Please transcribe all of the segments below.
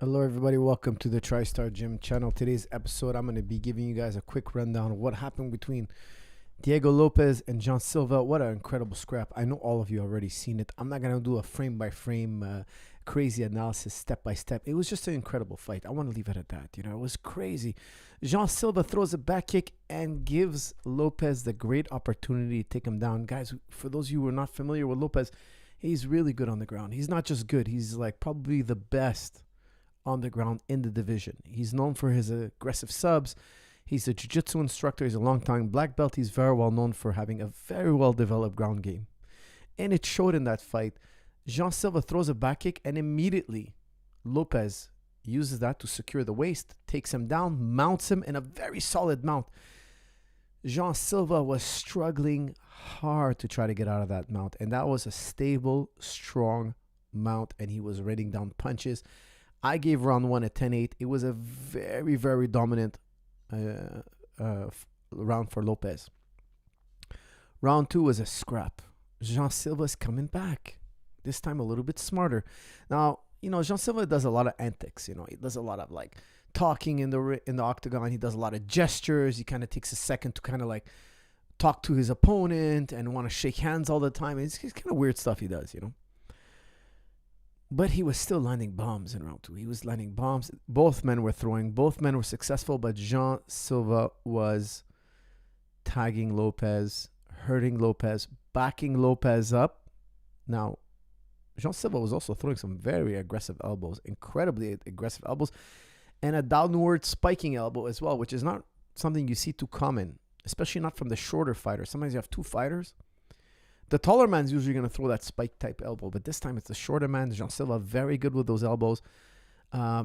Hello, everybody. Welcome to the TriStar Gym channel. Today's episode, I'm going to be giving you guys a quick rundown of what happened between Diego Lopez and John Silva. What an incredible scrap. I know all of you already seen it. I'm not going to do a frame-by-frame crazy analysis, step-by-step. It was just an incredible fight. I want to leave it at that. It was crazy. John Silva throws a back kick and gives Lopez the great opportunity to take him down. Guys, for those of you who are not familiar with Lopez, he's really good on the ground. He's not just good. He's like probably the best on the ground in the division. He's known for his aggressive subs. He's a jiu-jitsu instructor. He's a long-time black belt. He's very well known for having a very well-developed ground game. And it showed in that fight. Jean Silva throws a back kick, and immediately Lopez uses that to secure the waist, takes him down, mounts him in a very solid mount. Jean Silva was struggling hard to try to get out of that mount, and that was a stable, strong mount, and he was raining down punches. I gave round one a 10-8. It was a very, very dominant round for Lopez. Round two was a scrap. Jean Silva's coming back. This time a little bit smarter. Now, Jean Silva does a lot of antics. He does a lot of like talking in the octagon. He does a lot of gestures. He kind of takes a second to kind of like talk to his opponent and want to shake hands all the time. It's kind of weird stuff he does, But he was still landing bombs in round two. He was landing bombs. Both men were throwing. Both men were successful, but Jean Silva was tagging Lopez, hurting Lopez, backing Lopez up. Now, Jean Silva was also throwing some very aggressive elbows, incredibly aggressive elbows, and a downward spiking elbow as well, which is not something you see too common, especially not from the shorter fighters. Sometimes you have two fighters. The taller man's usually going to throw that spike type elbow, but this time it's the shorter man. Jean Silva, very good with those elbows.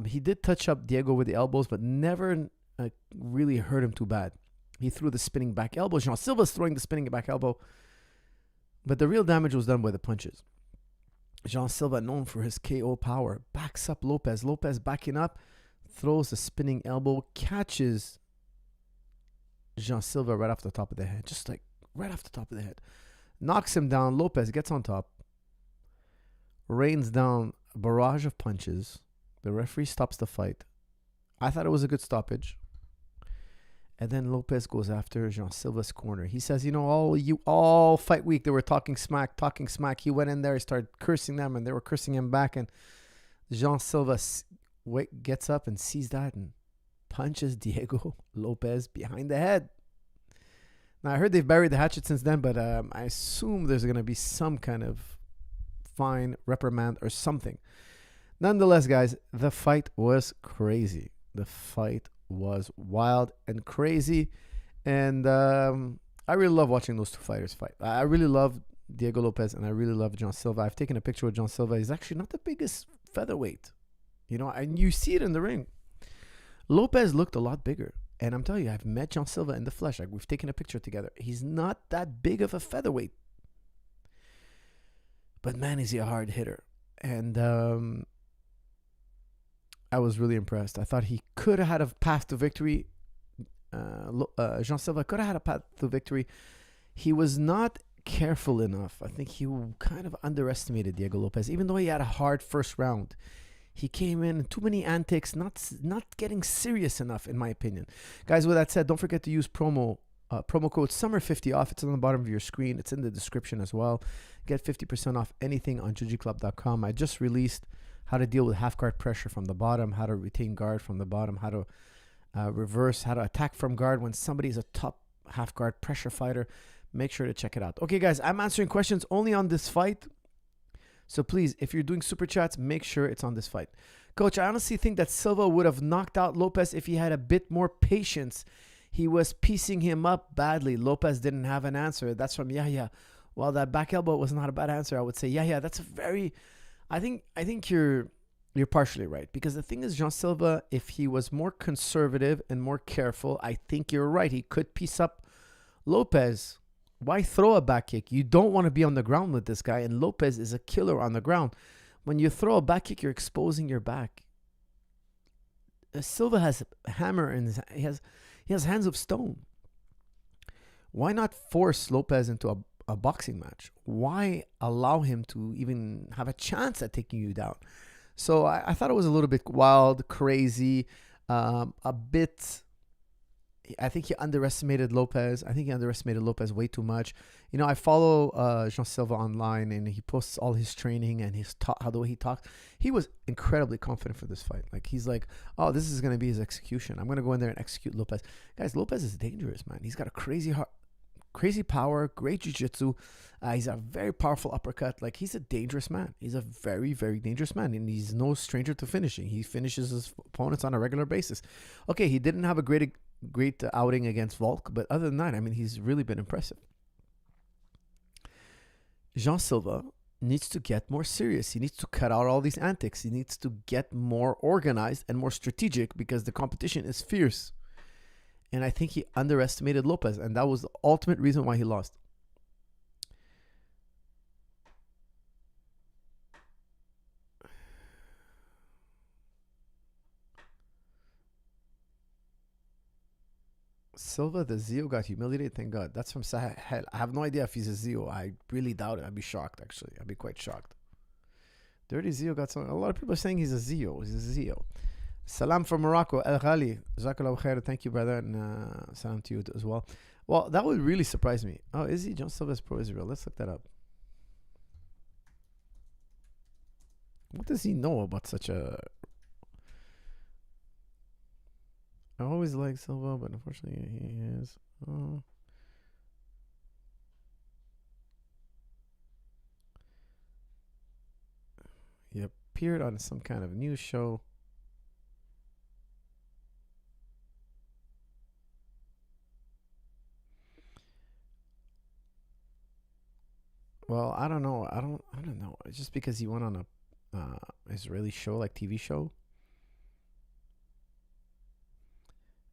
He did touch up Diego with the elbows, but never really hurt him too bad. He threw the spinning back elbow. Jean Silva's throwing the spinning back elbow, but the real damage was done by the punches. Jean Silva, known for his KO power, backs up Lopez. Lopez backing up, throws the spinning elbow, catches Jean Silva right off the top of the head, just like right off the top of the head. Knocks him down. Lopez gets on top, rains down a barrage of punches. The referee stops the fight. I thought it was a good stoppage. And then Lopez goes after Jean Silva's corner. He says, all fight week they were talking smack. He went in there, he started cursing them, and they were cursing him back. And Jean Silva gets up and sees that and punches Diego Lopez behind the head. Now, I heard they've buried the hatchet since then, but I assume there's going to be some kind of fine, reprimand, or something. Nonetheless, guys, the fight was crazy. The fight was wild and crazy. And I really love watching those two fighters fight. I really love Diego Lopez, and I really love John Silva. I've taken a picture with John Silva. He's actually not the biggest featherweight. And you see it in the ring. Lopez looked a lot bigger. And I'm telling you, I've met John Silva in the flesh. Like, we've taken a picture together. He's not that big of a featherweight. But man, is he a hard hitter. And I was really impressed. I thought he could have had a path to victory. Jean Silva could have had a path to victory. He was not careful enough. I think he kind of underestimated Diego Lopez, even though he had a hard first round. He came in too many antics, not getting serious enough, in my opinion. Guys, with that said, don't forget to use promo code SUMMER50 off. It's on the bottom of your screen. It's in the description as well. Get 50% off anything on jujiclub.com. I just released how to deal with half guard pressure from the bottom, how to retain guard from the bottom, how to reverse, how to attack from guard when somebody's a top half guard pressure fighter. Make sure to check it out. Okay, guys, I'm answering questions only on this fight. So please, if you're doing super chats, make sure it's on this fight. Coach, I honestly think that Silva would have knocked out Lopez if he had a bit more patience. He was piecing him up badly. Lopez didn't have an answer. That's from Yahya. Well, that back elbow was not a bad answer. I would say, Yahya, that's a very... I think you're partially right. Because the thing is, Jean Silva, if he was more conservative and more careful, I think you're right. He could piece up Lopez. Why throw a back kick? You don't want to be on the ground with this guy, and Lopez is a killer on the ground. When you throw a back kick, you're exposing your back. Silva has a hammer and he has hands of stone. Why not force Lopez into a boxing match? Why allow him to even have a chance at taking you down? So I thought it was a little bit wild, crazy, a bit. I think he underestimated Lopez. I think he underestimated Lopez way too much. You know, I follow Jean Silva online, and he posts all his training and his how the way he talks. He was incredibly confident for this fight. Like, he's like, oh, this is gonna be his execution. I'm gonna go in there and execute Lopez. Guys, Lopez is dangerous, man. He's got a crazy power, great jiu-jitsu. He's a very powerful uppercut. Like, he's a dangerous man. He's a very, very dangerous man, and he's no stranger to finishing. He finishes his opponents on a regular basis. Okay, he didn't have a great outing against Volk, but other than that, I mean, he's really been impressive. Jean Silva needs to get more serious. He needs to cut out all these antics. He needs to get more organized and more strategic, because the competition is fierce. And I think he underestimated Lopez, and that was the ultimate reason why he lost. Silva, the Zio, got humiliated. Thank God. That's from Sahel. I have no idea if he's a Zio. I really doubt it. I'd be shocked, actually. I'd be quite shocked. Dirty Zio got some. A lot of people are saying he's a Zio. He's a Zio. Salam from Morocco. El Ghali. Jazakallah khair. Thank you, brother. And salam to you as well. Well, that would really surprise me. Oh, is he? John Silva's pro-Israel. Let's look that up. What does he know about such a... I always liked Silva, but unfortunately he is. He appeared on some kind of news show. Well, I don't know. I don't know. It's just because he went on a Israeli show, like TV show.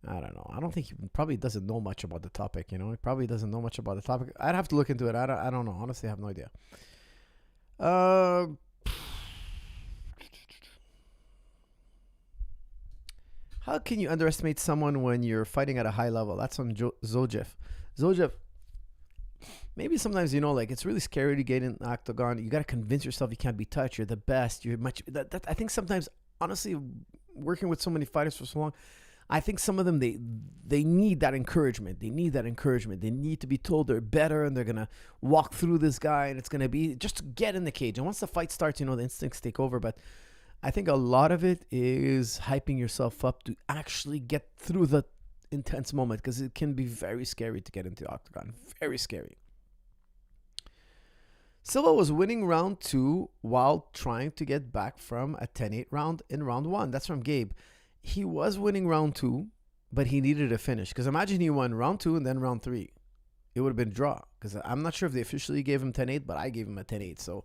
I don't know. I don't think he probably doesn't know much about the topic. You know, he probably doesn't know much about the topic. I'd have to look into it. I don't know. Honestly, I have no idea. How can you underestimate someone when you're fighting at a high level? That's from Zojef. Zojef, maybe sometimes, you know, like, it's really scary to get in the octagon. You got to convince yourself you can't be touched. You're the best. You're much. I think sometimes, honestly, working with so many fighters for so long, I think some of them, they need that encouragement. They need that encouragement. They need to be told they're better and they're going to walk through this guy, and it's going to be just to get in the cage. And once the fight starts, you know, the instincts take over. But I think a lot of it is hyping yourself up to actually get through the intense moment, because it can be very scary to get into the octagon. Very scary. Silva was winning round 2 while trying to get back from a 10-8 round in round 1. That's from Gabe. He was winning round 2, but he needed a finish. Because imagine he won round 2 and then round 3. It would have been a draw. Because I'm not sure if they officially gave him 10-8, but I gave him a 10-8. So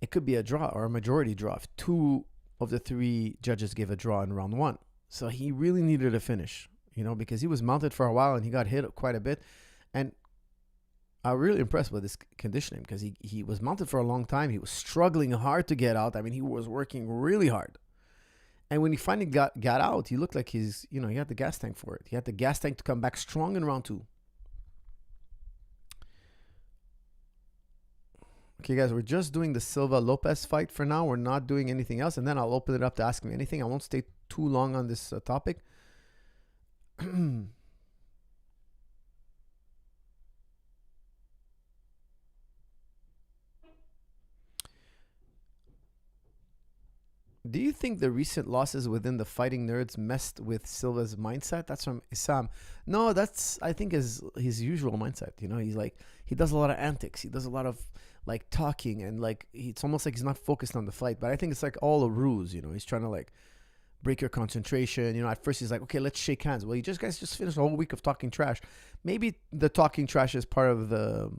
it could be a draw or a majority draw if 2 of the 3 judges gave a draw in round 1. So he really needed a finish, you know, because he was mounted for a while and he got hit quite a bit. And I'm really impressed with his conditioning, because he was mounted for a long time. He was struggling hard to get out. I mean, he was working really hard. And when he finally got out, he looked like he had the gas tank for it. He had the gas tank to come back strong in round 2. Okay, guys, we're just doing the Silva-Lopez fight for now. We're not doing anything else. And then I'll open it up to ask me anything. I won't stay too long on this topic. Do you think the recent losses within the fighting nerds messed with Silva's mindset? That's from Isam. No, that's, I think, his usual mindset. You know, he's like, he does a lot of antics. He does a lot of like talking, and like it's almost like he's not focused on the fight. But I think it's like all a ruse. You know, he's trying to like break your concentration. You know, at first he's like, okay, let's shake hands. Well, you guys just finished a whole week of talking trash. Maybe the talking trash is part of the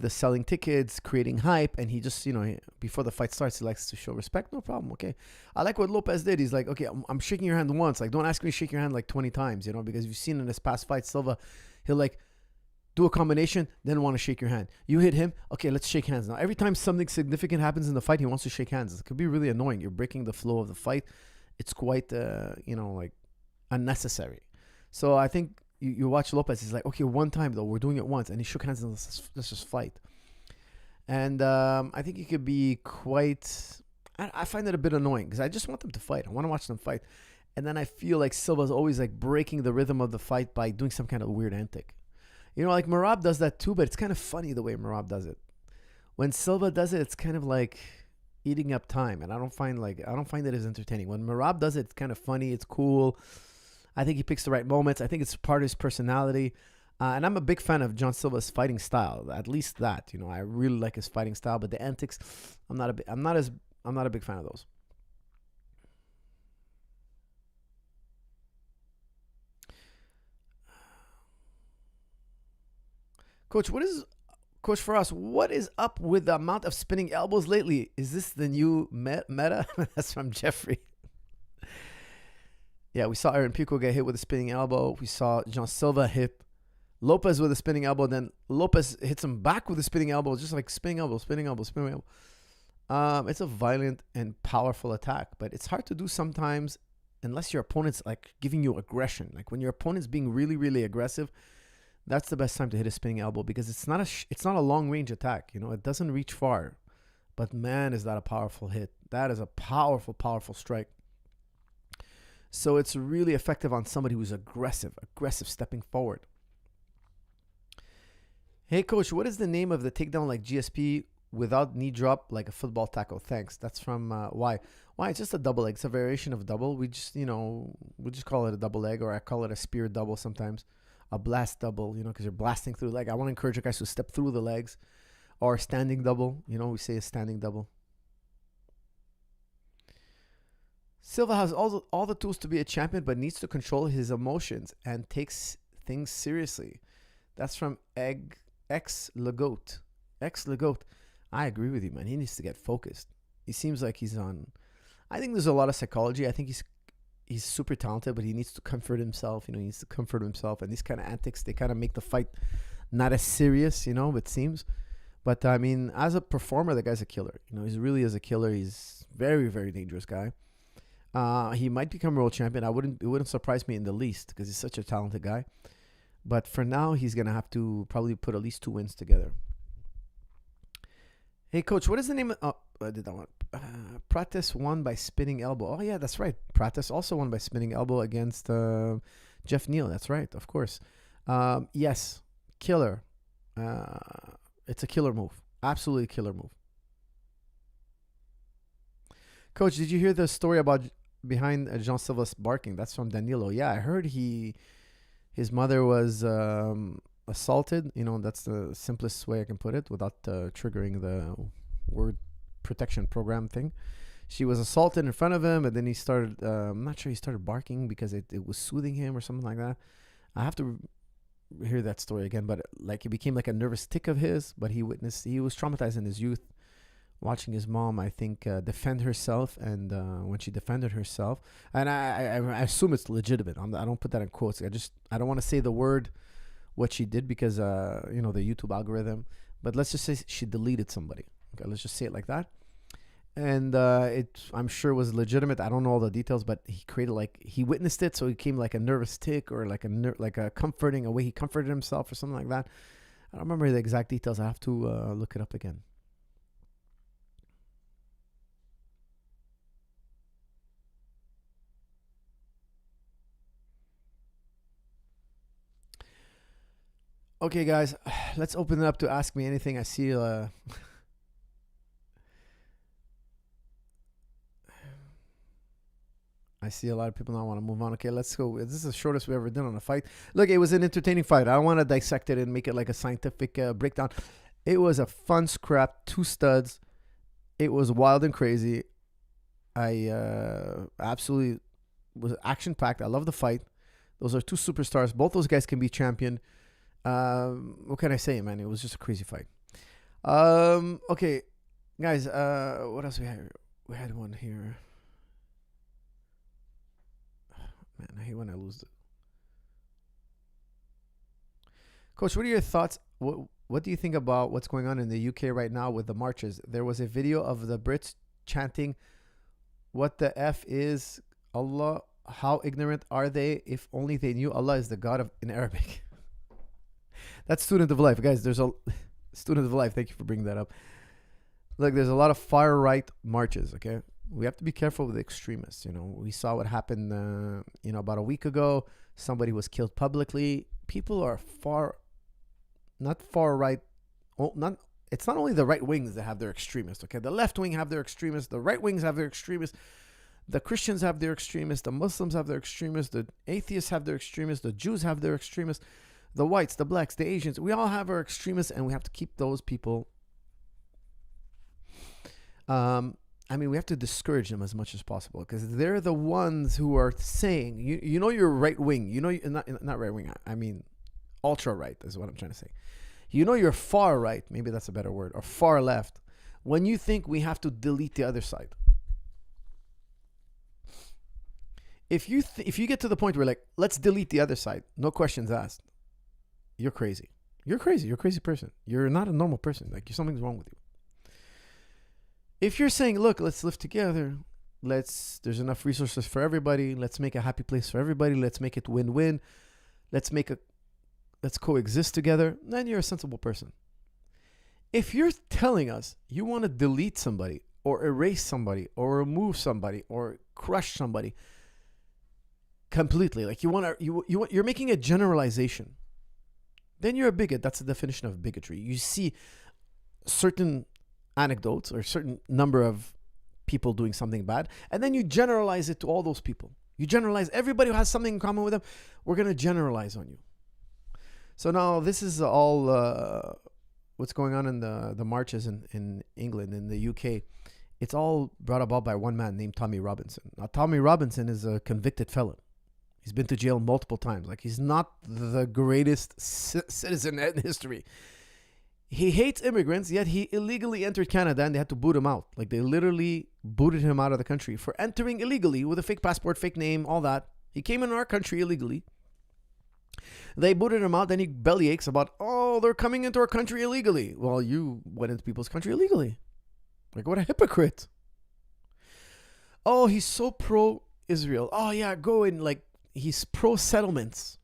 selling tickets, creating hype, and he just, you know, before the fight starts, he likes to show respect. No problem, okay. I like what Lopez did. He's like, okay, I'm shaking your hand once. Like, don't ask me to shake your hand like 20 times, you know, because you've seen in his past fights, Silva, he'll like do a combination, then want to shake your hand. You hit him, okay, let's shake hands now. Every time something significant happens in the fight, he wants to shake hands. It could be really annoying. You're breaking the flow of the fight. It's quite, you know, like unnecessary. So I think you watch Lopez, he's like, okay, one time though, we're doing it once, and he shook hands and let's just fight. And I think he could be quite I find it a bit annoying because I just want them to fight. I want to watch them fight. And then I feel like Silva's always like breaking the rhythm of the fight by doing some kind of weird antic. You know, like Merab does that too, but it's kind of funny the way Merab does it. When Silva does it, it's kind of like eating up time, and I don't find it as entertaining. When Merab does it, it's kind of funny. It's cool. I think he picks the right moments. I think it's part of his personality. And I'm a big fan of John Silva's fighting style. At least that, you know, I really like his fighting style. But the antics, I'm not a big fan of those. Coach, Coach Faras, what is up with the amount of spinning elbows lately? Is this the new meta? That's from Jeffrey. Yeah, we saw Aaron Pico get hit with a spinning elbow. We saw John Silva hit Lopez with a spinning elbow. Then Lopez hits him back with a spinning elbow, just like spinning elbow, spinning elbow, spinning elbow. It's a violent and powerful attack, but it's hard to do sometimes unless your opponent's like giving you aggression. Like when your opponent's being really, really aggressive, that's the best time to hit a spinning elbow because it's not a long range attack. You know, it doesn't reach far, but man, is that a powerful hit. That is a powerful, powerful strike. So it's really effective on somebody who's aggressive stepping forward. Hey, Coach, what is the name of the takedown like GSP without knee drop like a football tackle? Thanks. That's from Why? Why? It's just a double leg. It's a variation of double. We just call it a double leg, or I call it a spear double sometimes. A blast double, because you're blasting through the leg. I want to encourage you guys to step through the legs. Or standing double. We say a standing double. Silva has all the tools to be a champion, but needs to control his emotions and takes things seriously. That's from X Legoat. I agree with you, man. He needs to get focused. He seems like he's on. I think there's a lot of psychology. I think he's super talented, but he needs to comfort himself. He needs to comfort himself. And these kind of antics, they kind of make the fight not as serious, it seems. But, I mean, as a performer, the guy's a killer. He really is a killer. He's very, very dangerous guy. He might become world champion. It wouldn't surprise me in the least because he's such a talented guy. But for now, he's going to have to probably put at least 2 wins together. Hey, Coach, what is the name of... Oh, I did that one. Pratis won by spinning elbow. Oh, yeah, that's right. Pratis also won by spinning elbow against Jeff Neal. That's right, of course. Yes, killer. It's a killer move. Absolutely killer move. Coach, did you hear the story about behind Jean Silva's barking? That's from Danilo. Yeah, I heard his mother was assaulted. That's the simplest way I can put it without triggering the word protection program thing. She was assaulted in front of him, and then he started, I'm not sure, he started barking because it was soothing him or something like that. I have to hear that story again, but like it became like a nervous tick of his, but he was traumatized in his youth watching his mom, I think, defend herself. And when she defended herself, and I assume it's legitimate. I don't put that in quotes. I don't want to say the word what she did because, the YouTube algorithm. But let's just say she deleted somebody. Okay, let's just say it like that. And I'm sure was legitimate. I don't know all the details, but he created he witnessed it, so it came like a nervous tick or like a comforting, a way he comforted himself or something like that. I don't remember the exact details. I have to look it up again. Okay, guys, let's open it up to Ask Me Anything. I see I see a lot of people now want to move on. Okay, let's go. This is the shortest we ever done on a fight. Look, it was an entertaining fight. I don't want to dissect it and make it like a scientific breakdown. It was a fun scrap, 2 studs. It was wild and crazy. I absolutely was action-packed. I love the fight. Those are 2 superstars. Both those guys can be champion. What can I say, man? It was just a crazy fight. Okay, guys, what else we had? We had one here. Man, I hate when I lose it. Coach, what are your thoughts? What do you think about what's going on in the UK right now with the marches? There was a video of the Brits chanting, "What the F is Allah? How ignorant are they? If only they knew Allah is the God in Arabic." That's student of life. Guys, there's a student of life. Thank you for bringing that up. Look, there's a lot of far right marches. Okay, we have to be careful with the extremists. We saw what happened. About a week ago, somebody was killed publicly. People are not far right. Oh, not. It's not only the right wings that have their extremists. Okay, the left wing have their extremists. The right wings have their extremists. The Christians have their extremists. The Muslims have their extremists. The atheists have their extremists. The Jews have their extremists. The whites, the blacks, the Asians. We all have our extremists, and we have to keep those people. We have to discourage them as much as possible, because they're the ones who are saying, you're right wing. Not right wing. I mean, ultra right is what I'm trying to say. You're far right. Maybe that's a better word, or far left, when you think we have to delete the other side. If you get to the point where like, let's delete the other side, no questions asked, you're crazy. You're crazy. You're a crazy person. You're not a normal person. Like, something's wrong with you. If you're saying, look, let's live together. There's enough resources for everybody. Let's make a happy place for everybody. Let's make it win-win. Let's coexist together. Then you're a sensible person. If you're telling us you want to delete somebody or erase somebody or remove somebody or crush somebody completely, like you're making a generalization, then you're a bigot. That's the definition of bigotry. You see certain anecdotes or a certain number of people doing something bad, and then you generalize it to all those people. You generalize everybody who has something in common with them. We're going to generalize on you. So now this is all what's going on in the marches in England, in the UK. It's all brought about by one man named Tommy Robinson. Now, Tommy Robinson is a convicted felon. He's been to jail multiple times. Like, he's not the greatest citizen in history. He hates immigrants, yet he illegally entered Canada and they had to boot him out. Like, they literally booted him out of the country for entering illegally with a fake passport, fake name, all that. He came in our country illegally. They booted him out. Then he bellyaches about, they're coming into our country illegally. Well, you went into people's country illegally. Like, what a hypocrite. He's so pro-Israel. Go in. Like, he's pro-settlements.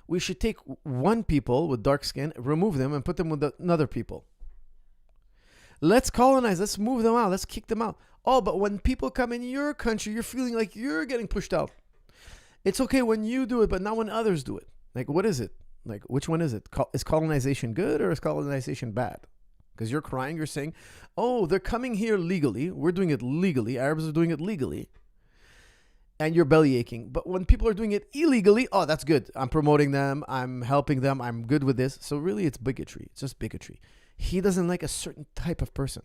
We should take one people with dark skin, remove them, and put them with another people. Let's colonize. Let's move them out. Let's kick them out. But when people come in your country, you're feeling like you're getting pushed out. It's okay when you do it, but not when others do it. Like, what is it? Like, which one is it? Is colonization good or is colonization bad? Because you're crying. You're saying, they're coming here legally. We're doing it legally. Arabs are doing it legally. And you're belly aching. But when people are doing it illegally, that's good. I'm promoting them. I'm helping them. I'm good with this. So really, it's bigotry. It's just bigotry. He doesn't like a certain type of person.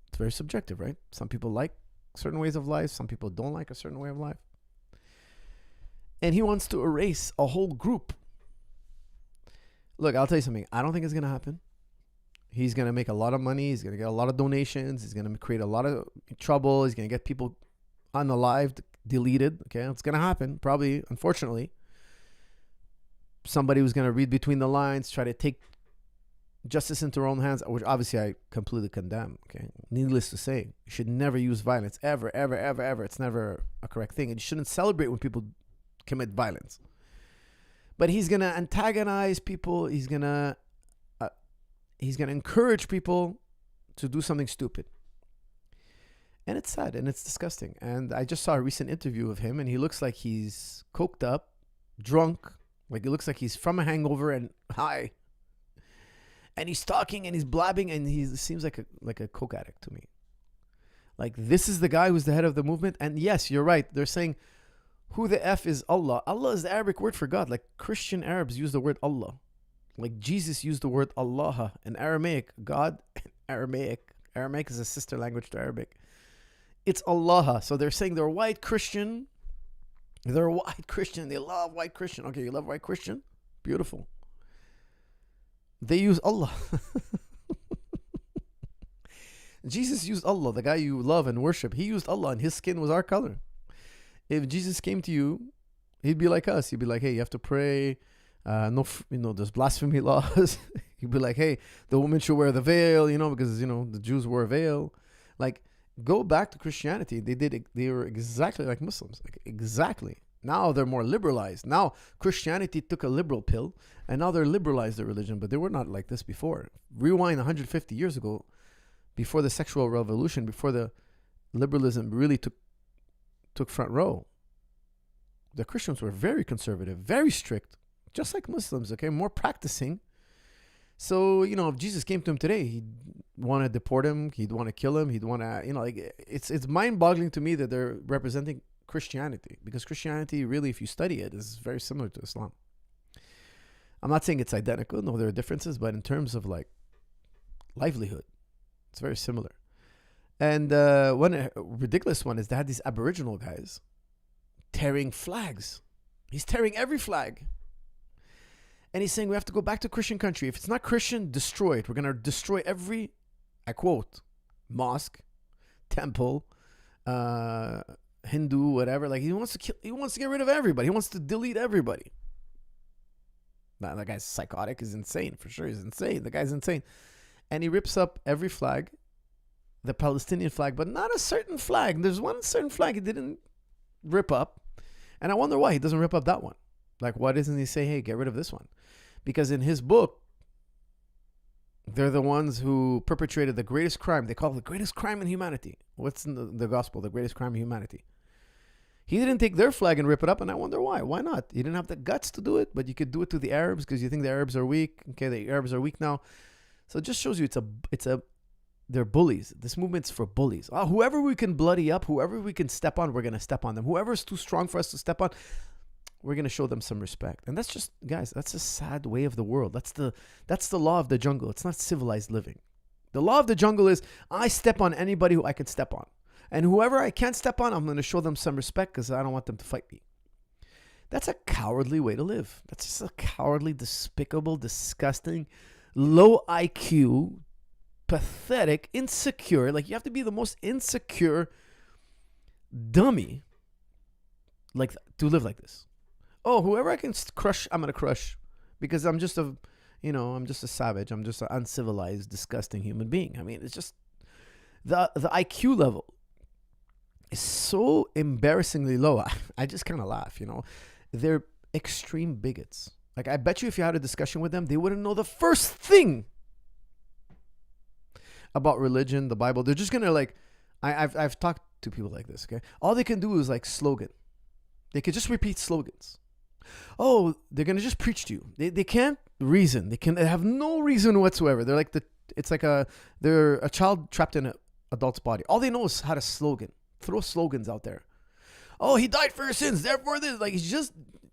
It's very subjective, right? Some people like certain ways of life. Some people don't like a certain way of life. And he wants to erase a whole group. Look, I'll tell you something. I don't think it's going to happen. He's going to make a lot of money. He's going to get a lot of donations. He's going to create a lot of trouble. He's going to get people unalived, deleted. Okay, it's going to happen. Probably, unfortunately. Somebody who's going to read between the lines, try to take justice into their own hands, which obviously I completely condemn. Okay, needless to say, you should never use violence. Ever, ever, ever, ever. It's never a correct thing. And you shouldn't celebrate when people commit violence. But he's going to antagonize people. He's going to encourage people to do something stupid. And it's sad and it's disgusting. And I just saw a recent interview of him, and he looks like he's coked up, drunk. Like, it looks like he's from a hangover and high. And he's talking and he's blabbing, and he seems like a coke addict to me. Like, this is the guy who's the head of the movement. And yes, you're right. They're saying, who the F is Allah? Allah is the Arabic word for God. Like, Christian Arabs use the word Allah. Like, Jesus used the word Allah in Aramaic. God, Aramaic. Aramaic is a sister language to Arabic. It's Allah. So they're saying they're white Christian. They're white Christian. They love white Christian. Okay, you love white Christian? Beautiful. They use Allah. Jesus used Allah. The guy you love and worship, he used Allah, and his skin was our color. If Jesus came to you, he'd be like us. He'd be like, hey, you have to pray. There's blasphemy laws. He'd be like, hey, the woman should wear the veil, because, the Jews wore a veil. Like, go back to Christianity. They were exactly like Muslims. Like, exactly. Now they're more liberalized. Now Christianity took a liberal pill, and now they're liberalized their religion, but they were not like this before. Rewind 150 years ago. before the sexual revolution, before the liberalism really took front row, the Christians were very conservative, very strict, just like Muslims, okay, more practicing. So, you know, if Jesus came to him today, he'd want to deport him, he'd want to kill him, he'd want to, you know, like, it's mind-boggling to me that they're representing Christianity, because Christianity, really, if you study it, is very similar to Islam. I'm not saying it's identical, no, there are differences, but in terms of, like, livelihood, it's very similar. And one ridiculous one is they had these Aboriginal guys tearing flags. He's tearing every flag. And he's saying we have to go back to Christian country. If it's not Christian, destroy it. We're going to destroy every, I quote, mosque, temple, Hindu, whatever. Like, he wants to get rid of everybody. He wants to delete everybody. Now, that guy's psychotic. He's insane. For sure, he's insane. The guy's insane. And he rips up every flag, the Palestinian flag, but not a certain flag. There's one certain flag he didn't rip up. And I wonder why he doesn't rip up that one. Like, why doesn't he say, hey, get rid of this one? Because in his book, they're the ones who perpetrated the greatest crime. They call it the greatest crime in humanity. What's in the gospel? The greatest crime in humanity. He didn't take their flag and rip it up, and I wonder why. Why not? He didn't have the guts to do it, but you could do it to the Arabs because you think the Arabs are weak. Okay, the Arabs are weak now. So it just shows you they're bullies. This movement's for bullies. Whoever we can bloody up, whoever we can step on, we're going to step on them. Whoever's too strong for us to step on, we're going to show them some respect. And that's just, guys, that's a sad way of the world. That's the law of the jungle. It's not civilized living. The law of the jungle is I step on anybody who I can step on. And whoever I can't step on, I'm going to show them some respect because I don't want them to fight me. That's a cowardly way to live. That's just a cowardly, despicable, disgusting, low IQ, pathetic, insecure. Like, you have to be the most insecure dummy like to live like this. Oh, whoever I can crush, I'm going to crush because I'm just a savage. I'm just an uncivilized, disgusting human being. I mean, it's just the IQ level is so embarrassingly low. I just kind of laugh, you know. They're extreme bigots. Like, I bet you if you had a discussion with them, they wouldn't know the first thing about religion, the Bible. They're just going to, like, I've talked to people like this, okay? All they can do is, like, slogan. They could just repeat slogans. Oh, they're going to just preach to you. They can't reason. They have no reason whatsoever. They're like they're a child trapped in an adult's body. All they know is how to slogan. Throw slogans out there. Oh, he died for your sins, therefore this. Like,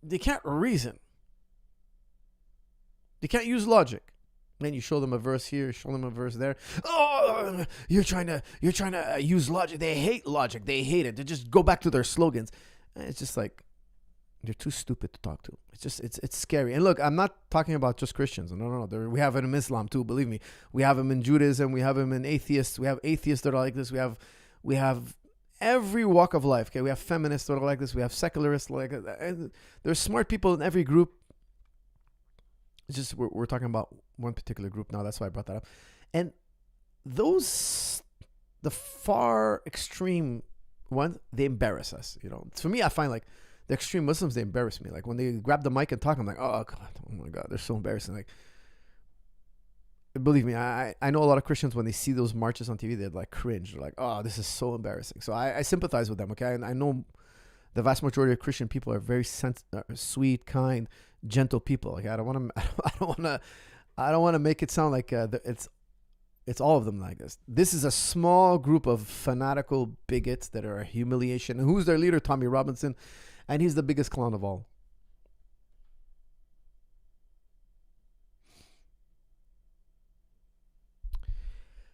they can't reason. They can't use logic. Then you show them a verse here, show them a verse there. Oh, you're trying to use logic. They hate logic. They hate it. They just go back to their slogans. It's just like, they're too stupid to talk to. It's just, it's scary. And look, I'm not talking about just Christians. No. We have it in Islam too, believe me. We have them in Judaism. We have them in atheists. We have atheists that are like this. We have every walk of life. Okay, we have feminists that are like this. We have secularists like that. There's smart people in every group. It's just we're talking about one particular group now. That's why I brought that up. And those, the far extreme ones, they embarrass us. You know, for me, I find like the extreme Muslims, they embarrass me. Like when they grab the mic and talk, I'm like, oh my God, they're so embarrassing. Like, believe me, I know a lot of Christians, when they see those marches on TV, they're like cringe. They're like, oh, this is so embarrassing. So I sympathize with them, okay? And I know the vast majority of Christian people are very sweet, kind, gentle people. Like, I don't want to make it sound like it's all of them like this. This is a small group of fanatical bigots that are a humiliation. And who's their leader? Tommy Robinson. And he's the biggest clown of all.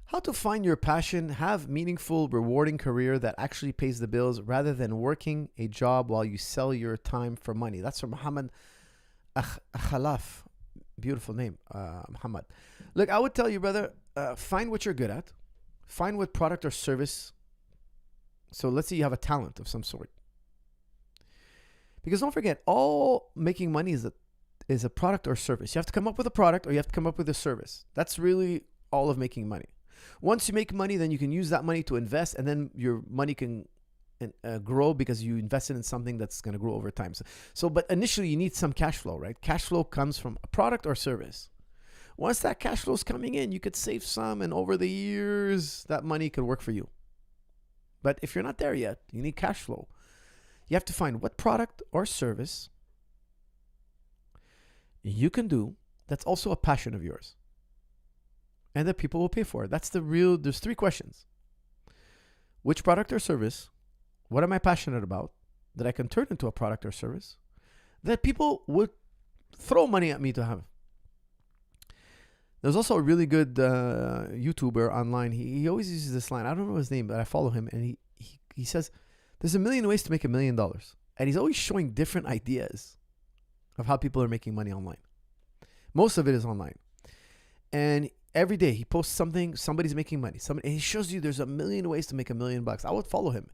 How to find your passion, have meaningful, rewarding career that actually pays the bills rather than working a job while you sell your time for money. That's from Muhammad Khalaf. Beautiful name, Muhammad. Look, I would tell you, brother, find what you're good at. Find what product or service. So let's say you have a talent of some sort. Because don't forget, all making money is a product or service. You have to come up with a product or you have to come up with a service. That's really all of making money. Once you make money, then you can use that money to invest, and then your money can grow because you invested in something that's going to grow over time. But initially you need some cash flow, right? Cash flow comes from a product or service. Once that cash flow is coming in, you could save some, and over the years, that money could work for you. But if you're not there yet, you need cash flow. You have to find what product or service you can do that's also a passion of yours, and that people will pay for. There's 3 questions. Which product or service? What am I passionate about that I can turn into a product or service that people would throw money at me to have? There's also a really good YouTuber online. He always uses this line. I don't know his name, but I follow him. And he says, there's a million ways to make $1 million. And he's always showing different ideas of how people are making money online. Most of it is online. And every day he posts something, somebody's making money. And he shows you there's a million ways to make $1 million. I would follow him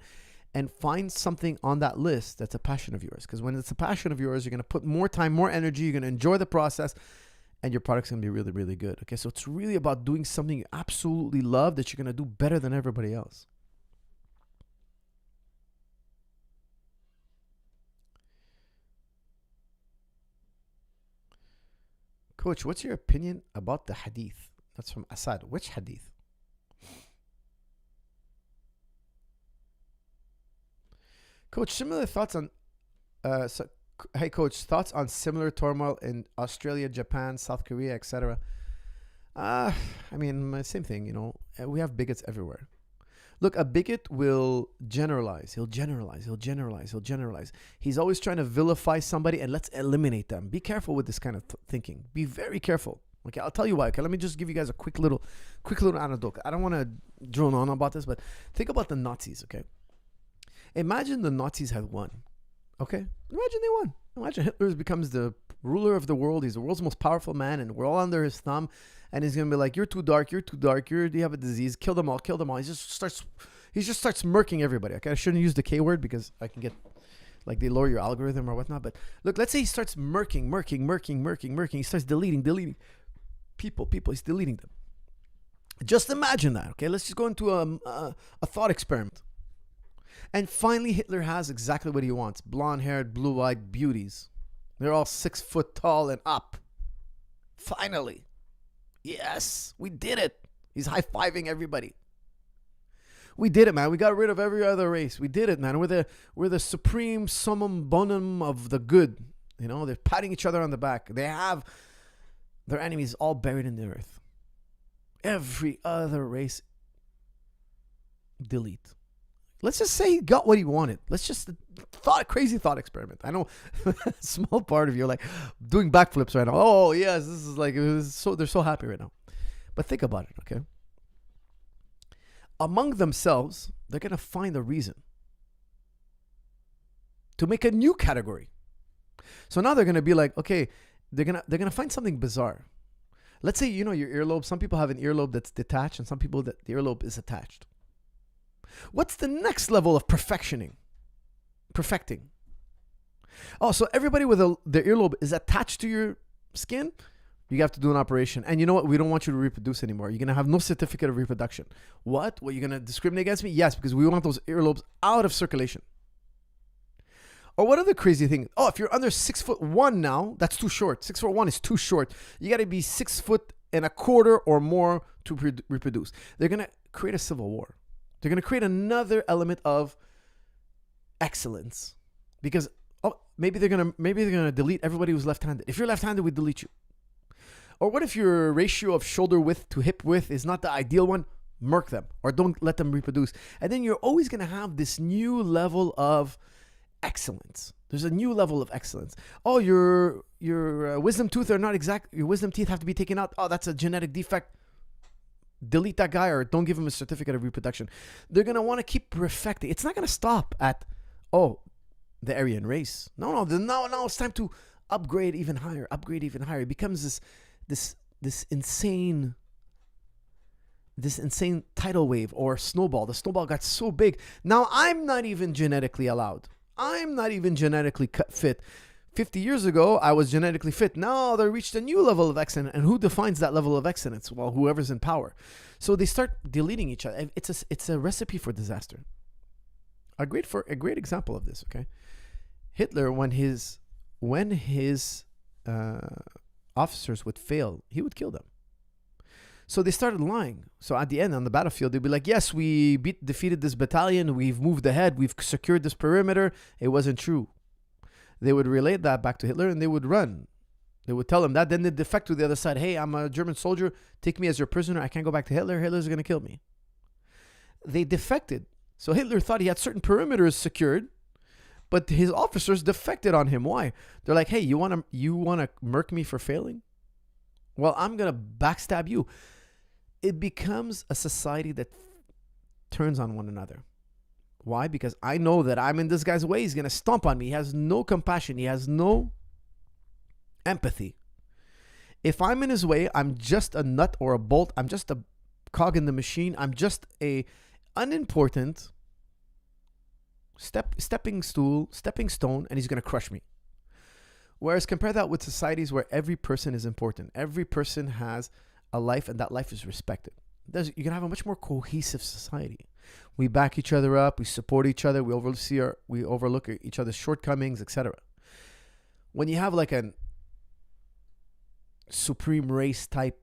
and find something on that list that's a passion of yours. Because when it's a passion of yours, you're going to put more time, more energy. You're going to enjoy the process. And your product's going to be really, really good. Okay, so it's really about doing something you absolutely love that you're going to do better than everybody else. Coach, what's your opinion about the hadith? That's from Asad. Which hadith? Coach, similar thoughts on... Hey, Coach, thoughts on similar turmoil in Australia, Japan, South Korea, etc.? I mean, same thing, you know. We have bigots everywhere. Look, a bigot will generalize. He'll generalize. He's always trying to vilify somebody, and let's eliminate them. Be careful with this kind of thinking. Be very careful. Okay, I'll tell you why. Okay, let me just give you guys a quick little anecdote. I don't want to drone on about this, but think about the Nazis, okay? Imagine the Nazis had won. Okay? Imagine they won. Imagine Hitler becomes the ruler of the world. He's the world's most powerful man, and we're all under his thumb. And he's going to be like, you're too dark. You have a disease. Kill them all. He just starts murking everybody. Okay? I shouldn't use the K word because I can get, like, they lower your algorithm or whatnot. But look, let's say he starts murking. He starts deleting people. He's deleting them. Just imagine that. Okay? Let's just go into a thought experiment. And finally, Hitler has exactly what he wants. Blonde-haired, blue-eyed beauties. They're all 6 foot tall and up. Finally. Yes, we did it. He's high-fiving everybody. We did it, man. We got rid of every other race. We did it, man. We're the supreme summum bonum of the good. You know, they're patting each other on the back. They have their enemies all buried in the earth. Every other race, delete. Let's just say he got what he wanted. Let's just crazy thought experiment. I know a small part of you are like doing backflips right now. Oh yes, this is like they're so happy right now. But think about it, okay? Among themselves, they're gonna find a reason to make a new category. So now they're gonna be like, okay, they're gonna find something bizarre. Let's say, you know, your earlobe. Some people have an earlobe that's detached, and some people that the earlobe is attached. What's the next level of perfecting? Oh, so everybody with the earlobe is attached to your skin, you have to do an operation. And you know what? We don't want you to reproduce anymore. You're going to have no certificate of reproduction. What? Well, you're going to discriminate against me? Yes, because we want those earlobes out of circulation. Or what other crazy thing? Oh, if you're under 6'1" now, that's too short. 6'1" is too short. You got to be 6'1¼ or more to reproduce. They're going to create a civil war. They're going to create another element of excellence, because maybe they're going to delete everybody who's left-handed. If you're left-handed, we delete you. Or what if your ratio of shoulder width to hip width is not the ideal one? Murk them, or don't let them reproduce. And then you're always going to have this new level of excellence. There's a new level of excellence. Oh, your wisdom tooth are not exact. Your wisdom teeth have to be taken out. Oh, that's a genetic defect. Delete that guy, or don't give him a certificate of reproduction. They're going to want to keep perfecting. It's not going to stop at, the Aryan race. No, it's time to upgrade even higher. It becomes this insane tidal wave or snowball. The snowball got so big. Now I'm not even genetically allowed. I'm not even genetically fit. 50 years ago, I was genetically fit. Now they reached a new level of excellence. And who defines that level of excellence? Well, whoever's in power. So they start deleting each other. It's a recipe for disaster. A great example of this, okay? Hitler, when his officers would fail, he would kill them. So they started lying. So at the end, on the battlefield, they'd be like, yes, we defeated this battalion. We've moved ahead. We've secured this perimeter. It wasn't true. They would relate that back to Hitler and they would run. They would tell him that. Then they'd defect to the other side. Hey, I'm a German soldier. Take me as your prisoner. I can't go back to Hitler. Hitler's going to kill me. They defected. So Hitler thought he had certain perimeters secured, but his officers defected on him. Why? They're like, hey, you want to murk me for failing? Well, I'm going to backstab you. It becomes a society that turns on one another. Why? Because I know that I'm in this guy's way. He's going to stomp on me. He has no compassion. He has no empathy. If I'm in his way, I'm just a nut or a bolt. I'm just a cog in the machine. I'm just a unimportant stepping stone, and he's going to crush me. Whereas compare that with societies where every person is important. Every person has a life, and that life is respected. You can have a much more cohesive society. We back each other up. We support each other. We overlook each other's shortcomings, etc. When you have like a supreme race type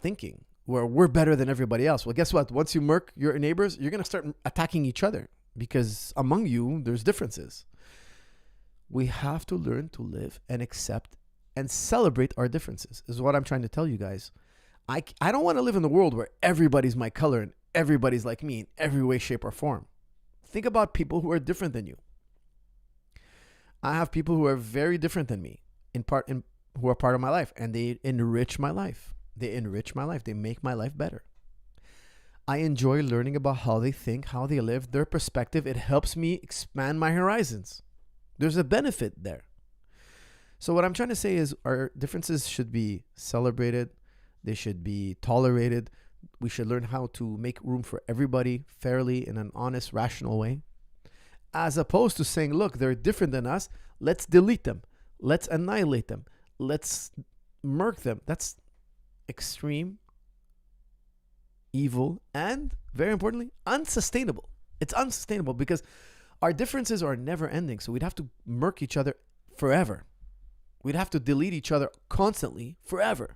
thinking where we're better than everybody else, well, guess what? Once you murk your neighbors, you're going to start attacking each other because among you, there's differences. We have to learn to live and accept and celebrate our differences, is what I'm trying to tell you guys. I don't want to live in the world where everybody's my color and everybody's like me in every way, shape, or form. Think about people who are different than you. I have people who are very different than me, who are part of my life, and they enrich my life. They make my life better. I enjoy learning about how they think, how they live, their perspective. It helps me expand my horizons. There's a benefit there. So what I'm trying to say is our differences should be celebrated. They should be tolerated. We should learn how to make room for everybody fairly in an honest, rational way. As opposed to saying, look, they're different than us. Let's delete them. Let's annihilate them. Let's murk them. That's extreme, evil, and very importantly, unsustainable. It's unsustainable because our differences are never ending. So we'd have to murk each other forever. We'd have to delete each other constantly forever.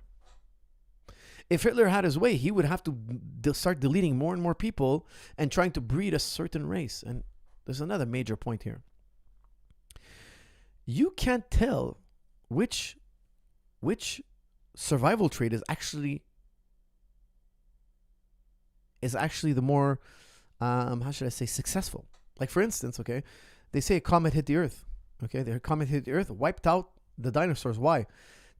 If Hitler had his way, he would have to start deleting more and more people and trying to breed a certain race. And there's another major point here. You can't tell which survival trait is actually the more, how should I say, successful. Like for instance, okay, they say a comet hit the Earth. Okay, the comet hit the Earth, wiped out the dinosaurs. Why?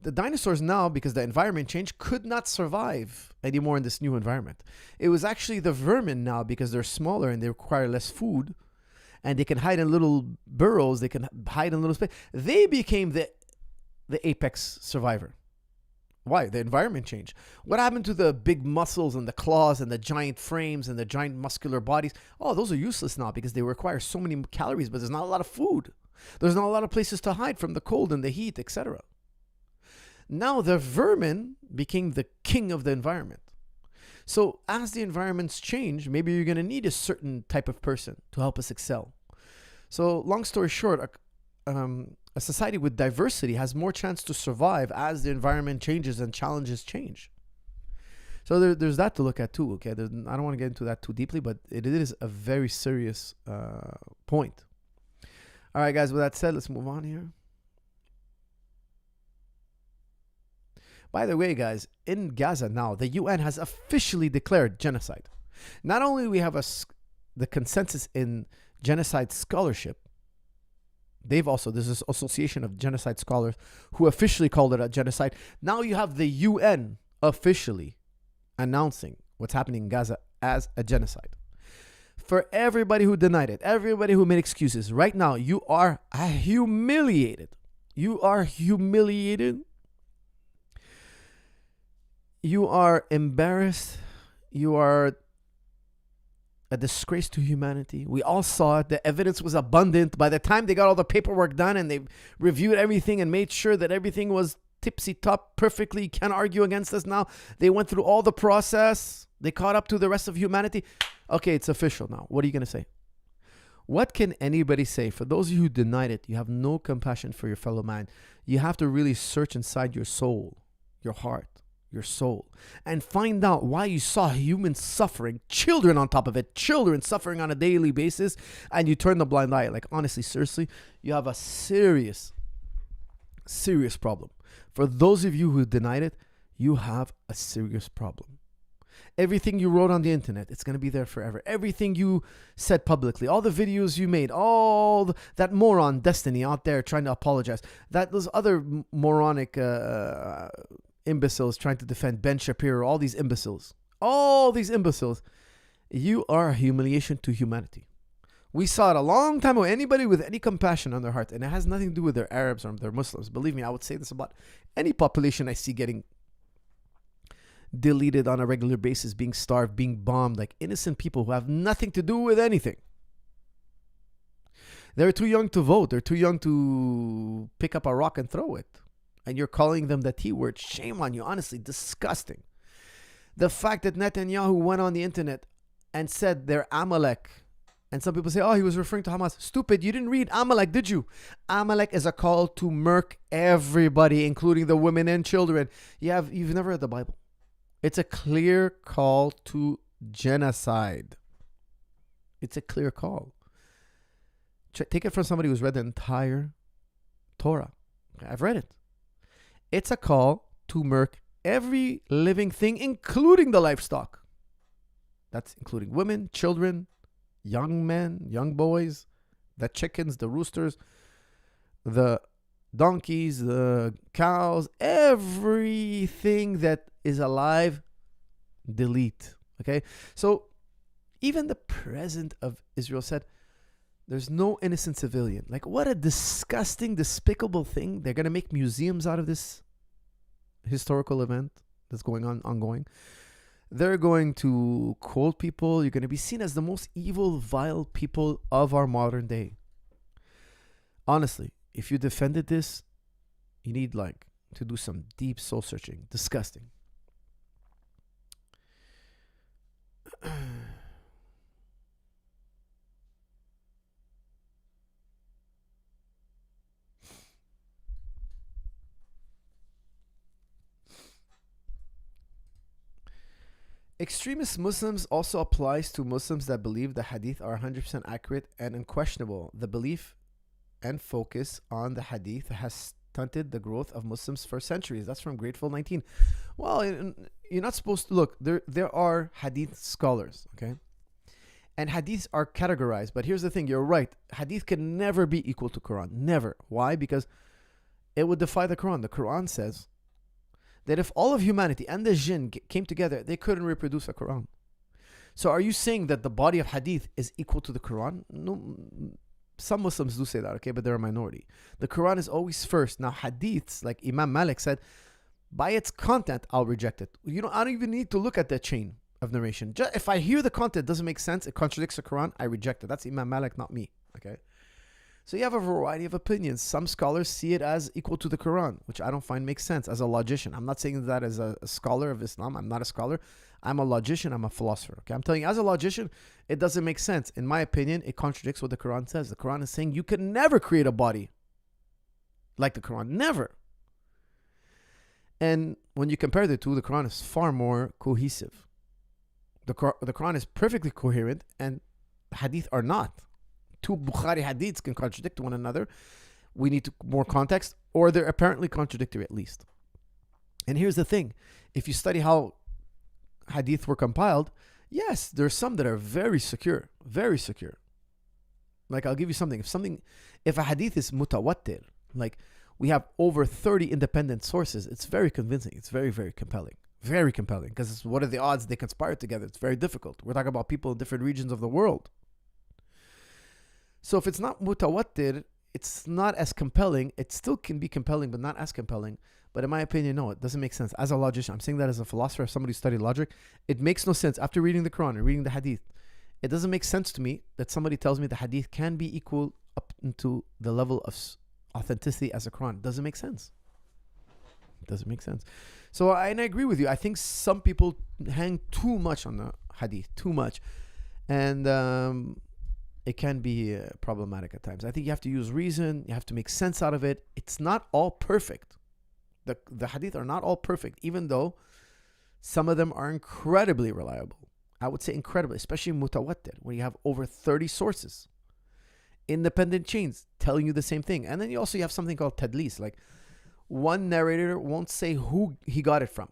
The dinosaurs now, because the environment changed, could not survive anymore in this new environment. It was actually the vermin now, because they're smaller and they require less food, and they can hide in little burrows. They can hide in little space. They became the apex survivor. Why? The environment changed. What happened to the big muscles and the claws and the giant frames and the giant muscular bodies? Oh, those are useless now because they require so many calories, but there's not a lot of food. There's not a lot of places to hide from the cold and the heat, etc. Now the vermin became the king of the environment. So as the environments change, maybe you're going to need a certain type of person to help us excel. So long story short, a society with diversity has more chance to survive as the environment changes and challenges change. So there's that to look at too. Okay, I don't want to get into that too deeply, but it is a very serious point. All right, guys. With that said, let's move on here. By the way, guys, in Gaza now, the UN has officially declared genocide. Not only we have the consensus in genocide scholarship, there's this association of genocide scholars who officially called it a genocide. Now you have the UN officially announcing what's happening in Gaza as a genocide. For everybody who denied it, everybody who made excuses, right now you are humiliated. You are humiliated. You are embarrassed. You are a disgrace to humanity. We all saw it. The evidence was abundant. By the time they got all the paperwork done and they reviewed everything and made sure that everything was tipsy-top, perfectly, can't argue against us now. They went through all the process. They caught up to the rest of humanity. Okay, it's official now. What are you going to say? What can anybody say? For those of you who denied it, you have no compassion for your fellow man. You have to really search inside your soul, your heart, your soul, and find out why you saw humans suffering, children on top of it, children suffering on a daily basis, and you turn the blind eye. Like, honestly, seriously, you have a serious problem. For those of you who denied it, you have a serious problem. Everything you wrote on the internet, it's going to be there forever. Everything you said publicly, all the videos you made, that moron Destiny out there trying to apologize, those other moronic imbeciles trying to defend Ben Shapiro, all these imbeciles, you are a humiliation to humanity. We saw it a long time ago. Anybody with any compassion on their heart, and it has nothing to do with their Arabs or their Muslims. Believe me, I would say this about any population I see getting deleted on a regular basis, being starved, being bombed, like innocent people who have nothing to do with anything. They're too young to vote. They're too young to pick up a rock and throw it. And you're calling them the T word. Shame on you. Honestly, disgusting. The fact that Netanyahu went on the internet and said they're Amalek. And some people say, he was referring to Hamas. Stupid, you didn't read Amalek, did you? Amalek is a call to murk everybody, including the women and children. You've never read the Bible. It's a clear call to genocide. It's a clear call. Take it from somebody who's read the entire Torah. I've read it. It's a call to murk every living thing, including the livestock. That's including women, children, young men, young boys, the chickens, the roosters, the donkeys, the cows, everything that is alive, delete. Okay? So even the president of Israel said, there's no innocent civilian. Like, what a disgusting, despicable thing. They're going to make museums out of this historical event that's ongoing. They're going to quote people. You're going to be seen as the most evil, vile people of our modern day. Honestly, if you defended this, you need to do some deep soul searching. Disgusting. Extremist Muslims also applies to Muslims that believe the hadith are 100% accurate and unquestionable. The belief and focus on the hadith has stunted the growth of Muslims for centuries. That's from Grateful 19. Well, you're not supposed to look. There are hadith scholars, okay? And hadiths are categorized. But here's the thing. You're right. Hadith can never be equal to Quran. Never. Why? Because it would defy the Quran. The Quran says that if all of humanity and the jinn came together, they couldn't reproduce a Quran. So are you saying that the body of hadith is equal to the Quran? No. Some Muslims do say that, okay, but they're a minority. The Quran is always first. Now, hadiths, like Imam Malik said, by its content, I'll reject it. I don't even need to look at the chain of narration. Just if I hear the content doesn't make sense, it contradicts the Quran, I reject it. That's Imam Malik, not me, okay? So you have a variety of opinions. Some scholars see it as equal to the Quran, which I don't find makes sense as a logician. I'm not saying that as a scholar of Islam. I'm not a scholar. I'm a logician. I'm a philosopher. Okay, I'm telling you, as a logician, it doesn't make sense. In my opinion, it contradicts what the Quran says. The Quran is saying you can never create a body like the Quran. Never. And when you compare the two, the Quran is far more cohesive. The Quran is perfectly coherent and hadith are not. Two Bukhari hadiths can contradict one another. We need more context, or they're apparently contradictory at least. And here's the thing. If you study how hadith were compiled, yes, there's some that are very secure. Very secure. Like, I'll give you something. If a hadith is mutawattir, like we have over 30 independent sources, it's very convincing. It's very, very compelling. Very compelling. Because what are the odds they conspire together? It's very difficult. We're talking about people in different regions of the world. So if it's not mutawattir, it's not as compelling. It still can be compelling, but not as compelling. But in my opinion, no, it doesn't make sense. As a logician, I'm saying that as a philosopher, somebody who studied logic, it makes no sense. After reading the Quran and reading the hadith, it doesn't make sense to me that somebody tells me the hadith can be equal up to the level of authenticity as the Quran. It doesn't make sense. It doesn't make sense. So I agree with you. I think some people hang too much on the hadith, too much. And it can be problematic at times. I think you have to use reason. You have to make sense out of it. It's not all perfect. The hadith are not all perfect, even though Some of them are incredibly reliable. I would say incredibly, especially mutawatir, where you have over 30 sources, independent chains telling you the same thing. And then you also have something called tadlis. Like, one narrator won't say who he got it from,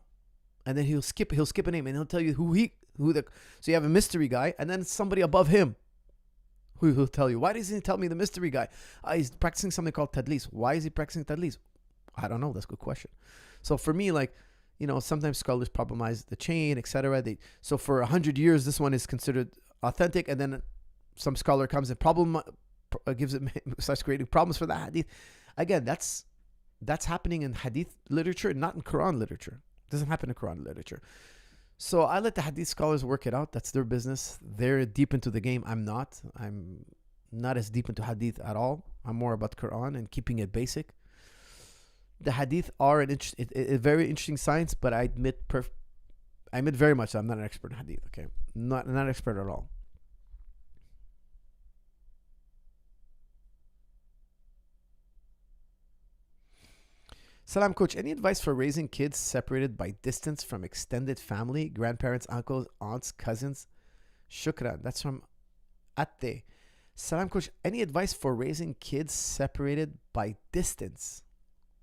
and then he'll skip a name, and he'll tell you so you have a mystery guy, and then somebody above him who'll tell you. Why doesn't he tell me the mystery guy? He's practicing something called tadlis. Why is he practicing tadlis? I don't know. That's a good question. So for me, like, sometimes scholars problemize the chain, etc. So for 100 years, this one is considered authentic, and then some scholar comes and starts creating problems for that hadith. Again, that's happening in hadith literature, not in Quran literature. It doesn't happen in Quran literature. So I let the hadith scholars work it out. That's their business. They're deep into the game. I'm not. I'm not as deep into hadith at all. I'm more about Quran and keeping it basic. The hadith are a very interesting science, but I admit very much I'm not an expert in hadith. Okay, not an expert at all. Salam, Coach. Any advice for raising kids separated by distance from extended family, grandparents, uncles, aunts, cousins? Shukran. That's from Atte. Salam, Coach. Any advice for raising kids separated by distance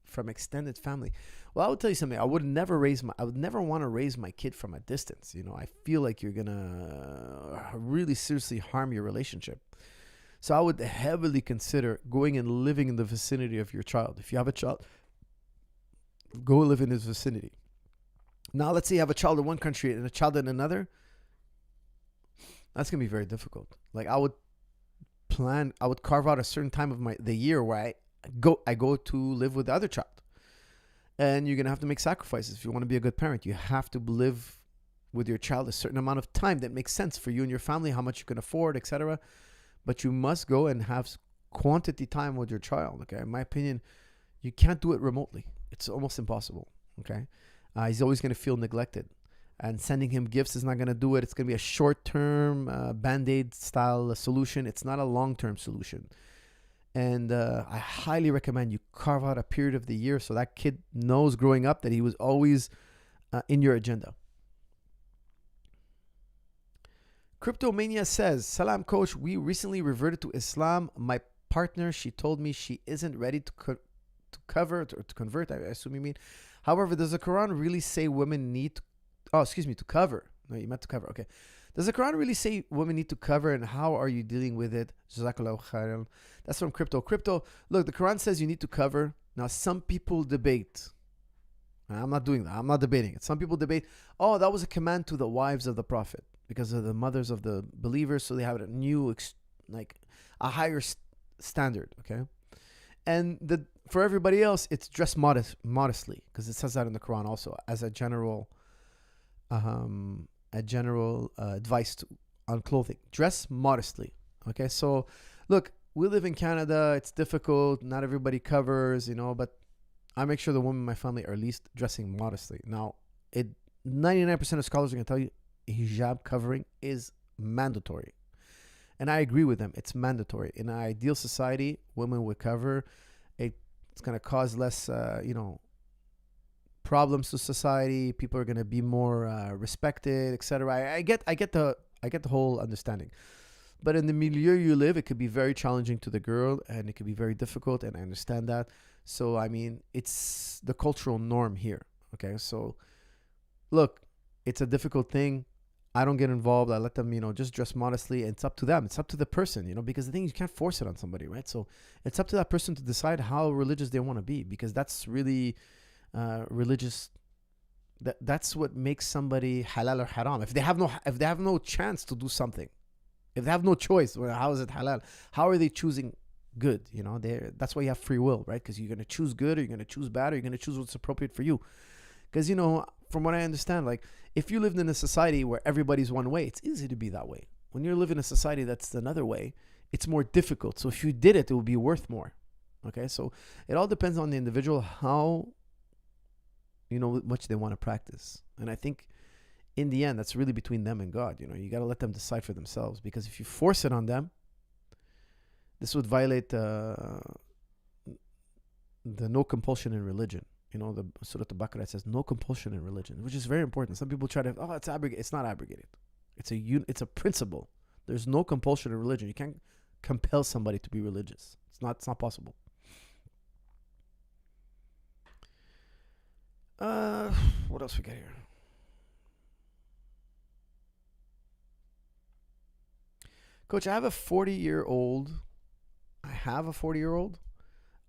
from extended family? Well, I would tell you something. I would never want to raise my kid from a distance. I feel like you're gonna really seriously harm your relationship. So I would heavily consider going and living in the vicinity of your child. If you have a child, go live in his vicinity. Now, let's say you have a child in one country and a child in another. That's going to be very difficult. Like, I would carve out a certain time of the year where I go to live with the other child. And you're going to have to make sacrifices. If you want to be a good parent, you have to live with your child a certain amount of time that makes sense for you and your family, how much you can afford, etc. But you must go and have quantity time with your child. Okay, in my opinion, you can't do it remotely. It's almost impossible, okay? He's always going to feel neglected. And sending him gifts is not going to do it. It's going to be a short-term Band-Aid style solution. It's not a long-term solution. And I highly recommend you carve out a period of the year so that kid knows growing up that he was always in your agenda. Cryptomania says, Salam, Coach. We recently reverted to Islam. My partner, she told me she isn't ready to convert, I assume you mean. However, does the Quran really say women need to cover? No, you meant to cover. Okay. Does the Quran really say women need to cover, and how are you dealing with it? Jazakallahu khairan. That's from Crypto. Crypto, look, the Quran says you need to cover. Now, some people debate. I'm not doing that. I'm not debating it. Some people debate, that was a command to the wives of the Prophet because of the mothers of the believers, so they have a new, a higher standard, okay? And for everybody else, it's dress modestly, because it says that in the Quran also as a general advice on clothing. Dress modestly. Okay, so look, we live in Canada. It's difficult. Not everybody covers, but I make sure the women in my family are at least dressing modestly. Now, 99% of scholars are going to tell you hijab covering is mandatory. And I agree with them. It's mandatory. In an ideal society, women would cover. It's going to cause less, problems to society. People are going to be more respected, etc. I get the whole understanding. But in the milieu you live, it could be very challenging to the girl, and it could be very difficult, and I understand that. So, I mean, it's the cultural norm here. Okay, so look, it's a difficult thing. I don't get involved. I let them, just dress modestly. It's up to them. It's up to the person, because the thing is, you can't force it on somebody, right? So it's up to that person to decide how religious they want to be, because that's really religious. That's what makes somebody halal or haram. If they have no chance to do something, if they have no choice, well, how is it halal? How are they choosing good? That's why you have free will, right? Because you're going to choose good, or you're going to choose bad, or you're going to choose what's appropriate for you. Because, from what I understand, if you lived in a society where everybody's one way, it's easy to be that way. When you live in a society that's another way, it's more difficult. So if you did it, it would be worth more. Okay, so it all depends on the individual, how, much they want to practice. And I think in the end, that's really between them and God. You got to let them decide for themselves, because if you force it on them, this would violate the no compulsion in religion. the Surah Al-Baqarah, it says no compulsion in religion, which is very important. Some people try to, it's abrogated. It's not abrogated. It's a principle. There's no compulsion in religion. You can't compel somebody to be religious. It's not possible. What else we got here? Coach, I have a 40-year-old.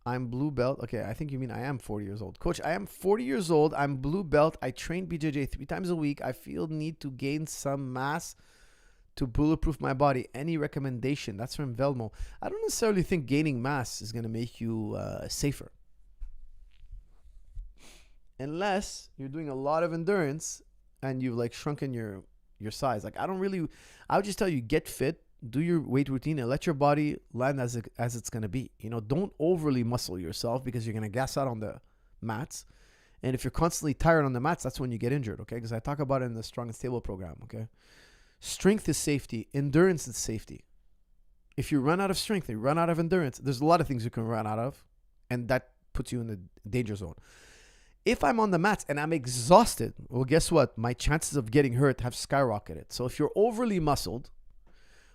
I'm blue belt. Okay, I think you mean I am 40 years old. Coach, I am 40 years old. I'm blue belt. I train BJJ 3 times a week. I feel need to gain some mass to bulletproof my body. Any recommendation? That's from Velmo. I don't necessarily think gaining mass is going to make you safer. Unless you're doing a lot of endurance and you've like shrunken your size. Like I would just tell you, get fit, do your weight routine, and let your body land as it's going to be. Don't overly muscle yourself because you're going to gas out on the mats. And if you're constantly tired on the mats, that's when you get injured, okay? Because I talk about it in the Strong and Stable program, okay? Strength is safety. Endurance is safety. If you run out of strength, you run out of endurance, there's a lot of things you can run out of, and that puts you in the danger zone. If I'm on the mats and I'm exhausted, well, guess what? My chances of getting hurt have skyrocketed. So if you're overly muscled,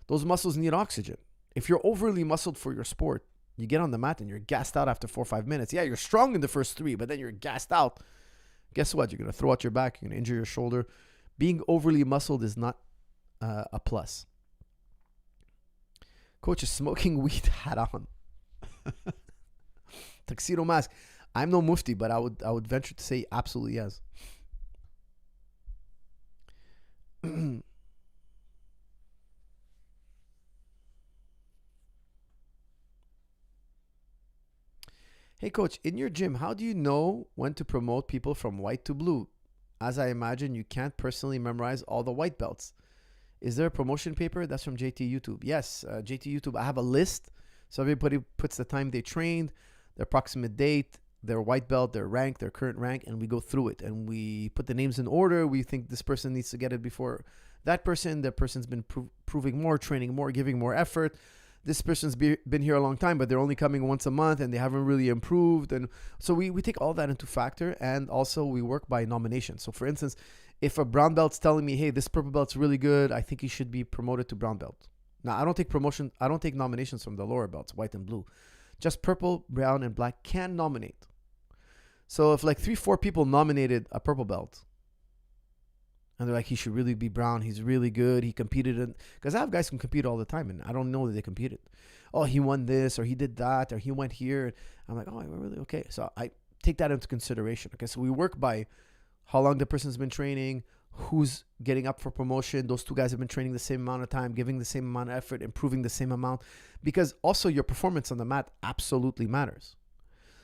those muscles need oxygen. If you're overly muscled for your sport, you get on the mat and you're gassed out after 4 or 5 minutes. Yeah, you're strong in the first 3, but then you're gassed out. Guess what? You're going to throw out your back. You're going to injure your shoulder. Being overly muscled is not a plus. Coach is smoking weed hat on. Tuxedo mask. I'm no mufti, but I would venture to say absolutely yes. Hey, Coach, in your gym, how do you know when to promote people from white to blue? As I imagine, you can't personally memorize all the white belts. Is there a promotion paper? That's from JT YouTube. Yes, JT YouTube. I have a list. So everybody puts the time they trained, their approximate date, their white belt, their rank, their current rank, and we go through it. And we put the names in order. We think this person needs to get it before that person. That person's been proving more, training more, giving more effort. This person's been here a long time, but they're only coming once a month and they haven't really improved. And so we take all that into factor, and also we work by nomination. So for instance, if a brown belt's telling me, hey, this purple belt's really good, I think he should be promoted to brown belt. Now, I don't take nominations from the lower belts, white and blue. Just purple, brown, and black can nominate. So if like 3-4 people nominated a purple belt, and they're like, he should really be brown. He's really good. He competed in, because I have guys who compete all the time, and I don't know that they competed. Oh, he won this, or he did that, or he went here. I'm like, oh, really? Okay. So I take that into consideration. Okay. So we work by how long the person's been training, who's getting up for promotion. Those 2 guys have been training the same amount of time, giving the same amount of effort, improving the same amount, because also your performance on the mat absolutely matters.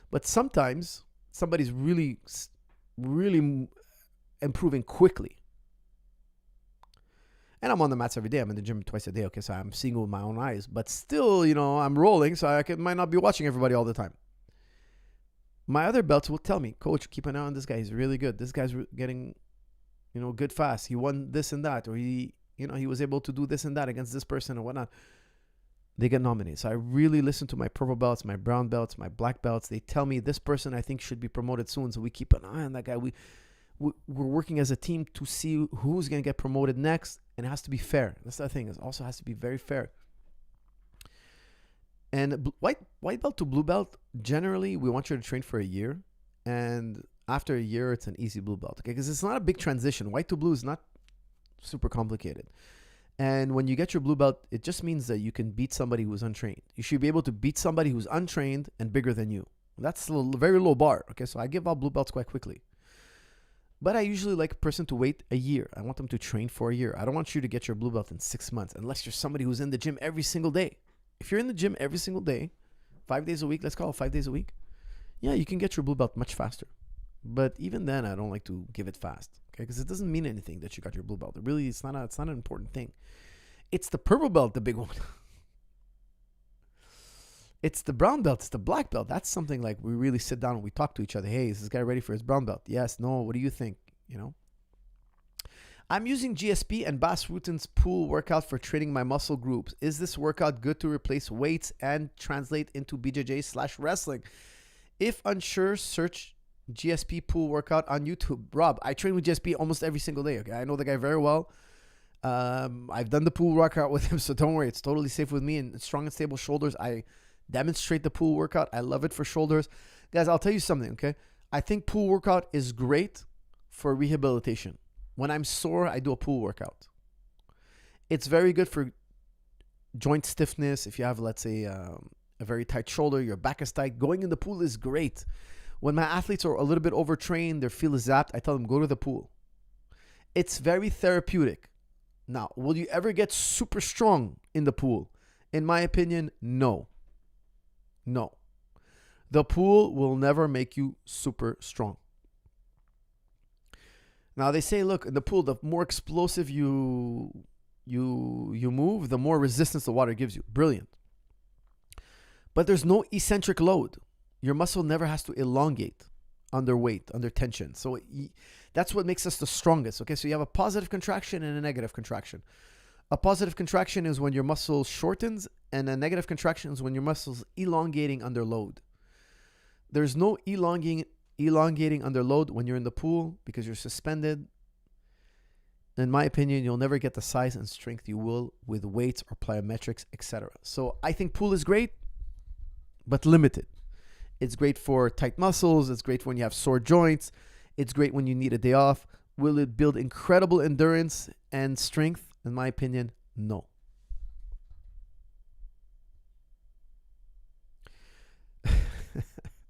But sometimes somebody's really, really improving quickly. And I'm on the mats every day. I'm in the gym twice a day. Okay, so I'm seeing it with my own eyes. But still, I'm rolling, so I might not be watching everybody all the time. My other belts will tell me, Coach, keep an eye on this guy. He's really good. This guy's getting, good fast. He won this and that. Or he was able to do this and that against this person or whatnot. They get nominated. So I really listen to my purple belts, my brown belts, my black belts. They tell me this person I think should be promoted soon. So we keep an eye on that guy. We're working as a team to see who's going to get promoted next, and it has to be fair. That's the thing. It also has to be very fair. And white belt to blue belt, generally, we want you to train for a year, and after a year, it's an easy blue belt, okay? Because it's not a big transition. White to blue is not super complicated. And when you get your blue belt, it just means that you can beat somebody who's untrained. You should be able to beat somebody who's untrained and bigger than you. That's a very low bar, okay? So I give out blue belts quite quickly. But I usually like a person to wait a year. I want them to train for a year. I don't want you to get your blue belt in 6 months unless you're somebody who's in the gym every single day. If you're in the gym every single day, 5 days a week, let's call it 5 days a week, yeah, you can get your blue belt much faster. But even then, I don't like to give it fast, okay? Because it doesn't mean anything that you got your blue belt. It's not an important thing. It's the purple belt, the big one. It's the brown belt. It's the black belt. That's something like we really sit down and we talk to each other. Hey, is this guy ready for his brown belt? Yes, no, what do you think? I'm using GSP and Bas Rutten's pool workout for training my muscle groups. Is this workout good to replace weights and translate into BJJ/wrestling? If unsure, search GSP pool workout on YouTube. Rob, I train with GSP almost every single day. Okay, I know the guy very well. I've done the pool workout with him, so don't worry. It's totally safe with me. And strong and stable shoulders. I demonstrate the pool workout. I love it for shoulders. Guys, I'll tell you something, okay? I think pool workout is great for rehabilitation. When I'm sore, I do a pool workout. It's very good for joint stiffness. If you have, let's say, a very tight shoulder, your back is tight, going in the pool is great. When my athletes are a little bit overtrained, their feel is zapped, I tell them, go to the pool. It's very therapeutic. Now, will you ever get super strong in the pool? In my opinion, no. No. The pool will never make you super strong. Now, they say, look, in the pool, the more explosive you move, the more resistance the water gives you. Brilliant. But there's no eccentric load. Your muscle never has to elongate under weight, under tension. So that's what makes us the strongest. Okay, so you have a positive contraction and a negative contraction. A positive contraction is when your muscle shortens, and a negative contraction is when your muscle's elongating under load. There's no elongating under load when you're in the pool because you're suspended. In my opinion, you'll never get the size and strength you will with weights or plyometrics, etc. So I think pool is great, but limited. It's great for tight muscles. It's great when you have sore joints. It's great when you need a day off. Will it build incredible endurance and strength? In my opinion, no.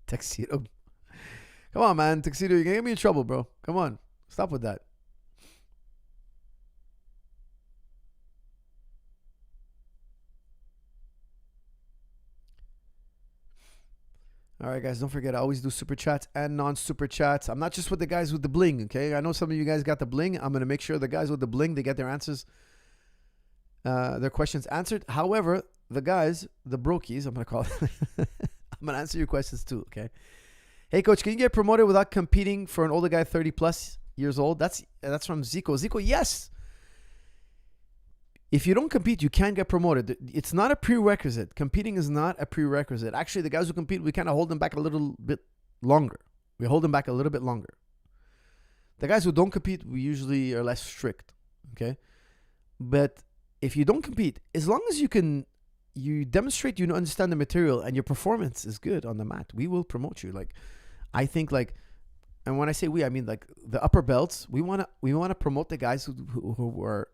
Tuxedo. Come on, man. Tuxedo, you're going to get me in trouble, bro. Come on. Stop with that. All right, guys, don't forget, I always do super chats and non-super chats. I'm not just with the guys with the bling, okay? I know some of you guys got the bling. I'm going to make sure the guys with the bling, they get their answers, their questions answered. However, the guys, the brokies, I'm going to call it, I'm going to answer your questions too, okay? Hey, coach, can you get promoted without competing for an older guy 30 plus years old? That's from Zico. Zico, yes. If you don't compete, you can't get promoted. It's not a prerequisite. Competing is not a prerequisite. Actually, the guys who compete, we kind of hold them back a little bit longer. We hold them back a little bit longer. The guys who don't compete, we usually are less strict, okay? But if you don't compete, as long as you demonstrate you understand the material and your performance is good on the mat, we will promote you. Like, I think, like, and when I say we, I mean like the upper belts. We want to promote the guys who are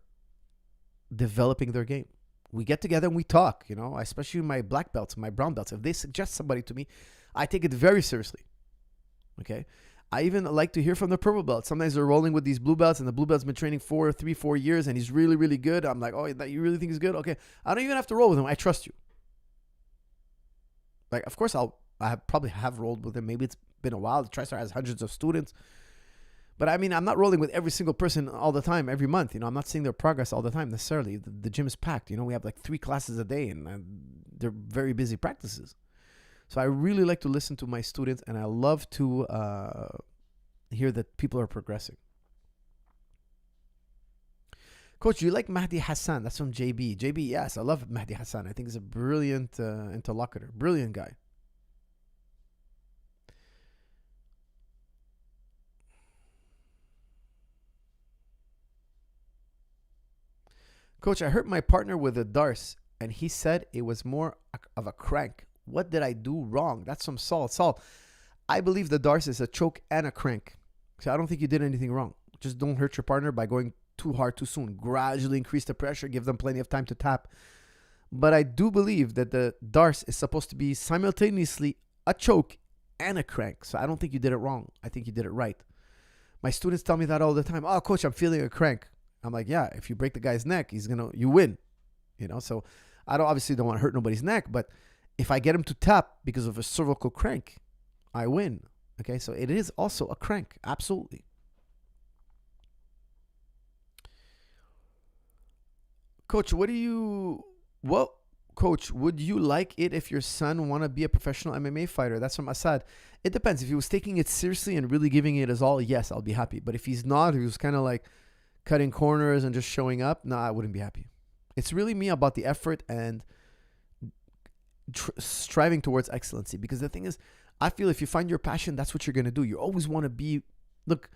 developing their game. We get together and we talk, especially my black belts and my brown belts. If they suggest somebody to me, I take it very seriously. Okay. I even like to hear from the purple belt. Sometimes they're rolling with these blue belts and the blue belt's been training 4 years and he's really, really good. I'm like, oh, you really think he's good? Okay. I don't even have to roll with him. I trust you. Like, of course I probably have rolled with him. Maybe it's been a while. The TriStar has hundreds of students. But I mean, I'm not rolling with every single person all the time, every month. I'm not seeing their progress all the time necessarily. The gym is packed. We have like 3 classes a day and they're very busy practices. So I really like to listen to my students and I love to hear that people are progressing. Coach, do you like Mahdi Hassan? That's from JB. JB, yes, I love Mahdi Hassan. I think he's a brilliant interlocutor. Brilliant guy. Coach, I hurt my partner with a darce, and he said it was more of a crank. What did I do wrong? That's from Saul. Saul, I believe the darce is a choke and a crank. So I don't think you did anything wrong. Just don't hurt your partner by going too hard too soon. Gradually increase the pressure. Give them plenty of time to tap. But I do believe that the darce is supposed to be simultaneously a choke and a crank. So I don't think you did it wrong. I think you did it right. My students tell me that all the time. Oh, coach, I'm feeling a crank. I'm like, yeah, if you break the guy's neck, you win. So I obviously don't want to hurt nobody's neck, but if I get him to tap because of a cervical crank, I win. Okay, so it is also a crank. Absolutely. Coach, Coach, would you like it if your son want to be a professional MMA fighter? That's from Assad. It depends. If he was taking it seriously and really giving it his all, yes, I'll be happy. But if he's not, if he was kind of like cutting corners and just showing up, no, I wouldn't be happy. It's really me about the effort and striving towards excellency. Because the thing is, I feel if you find your passion, that's what you're going to do. You always want to be, look,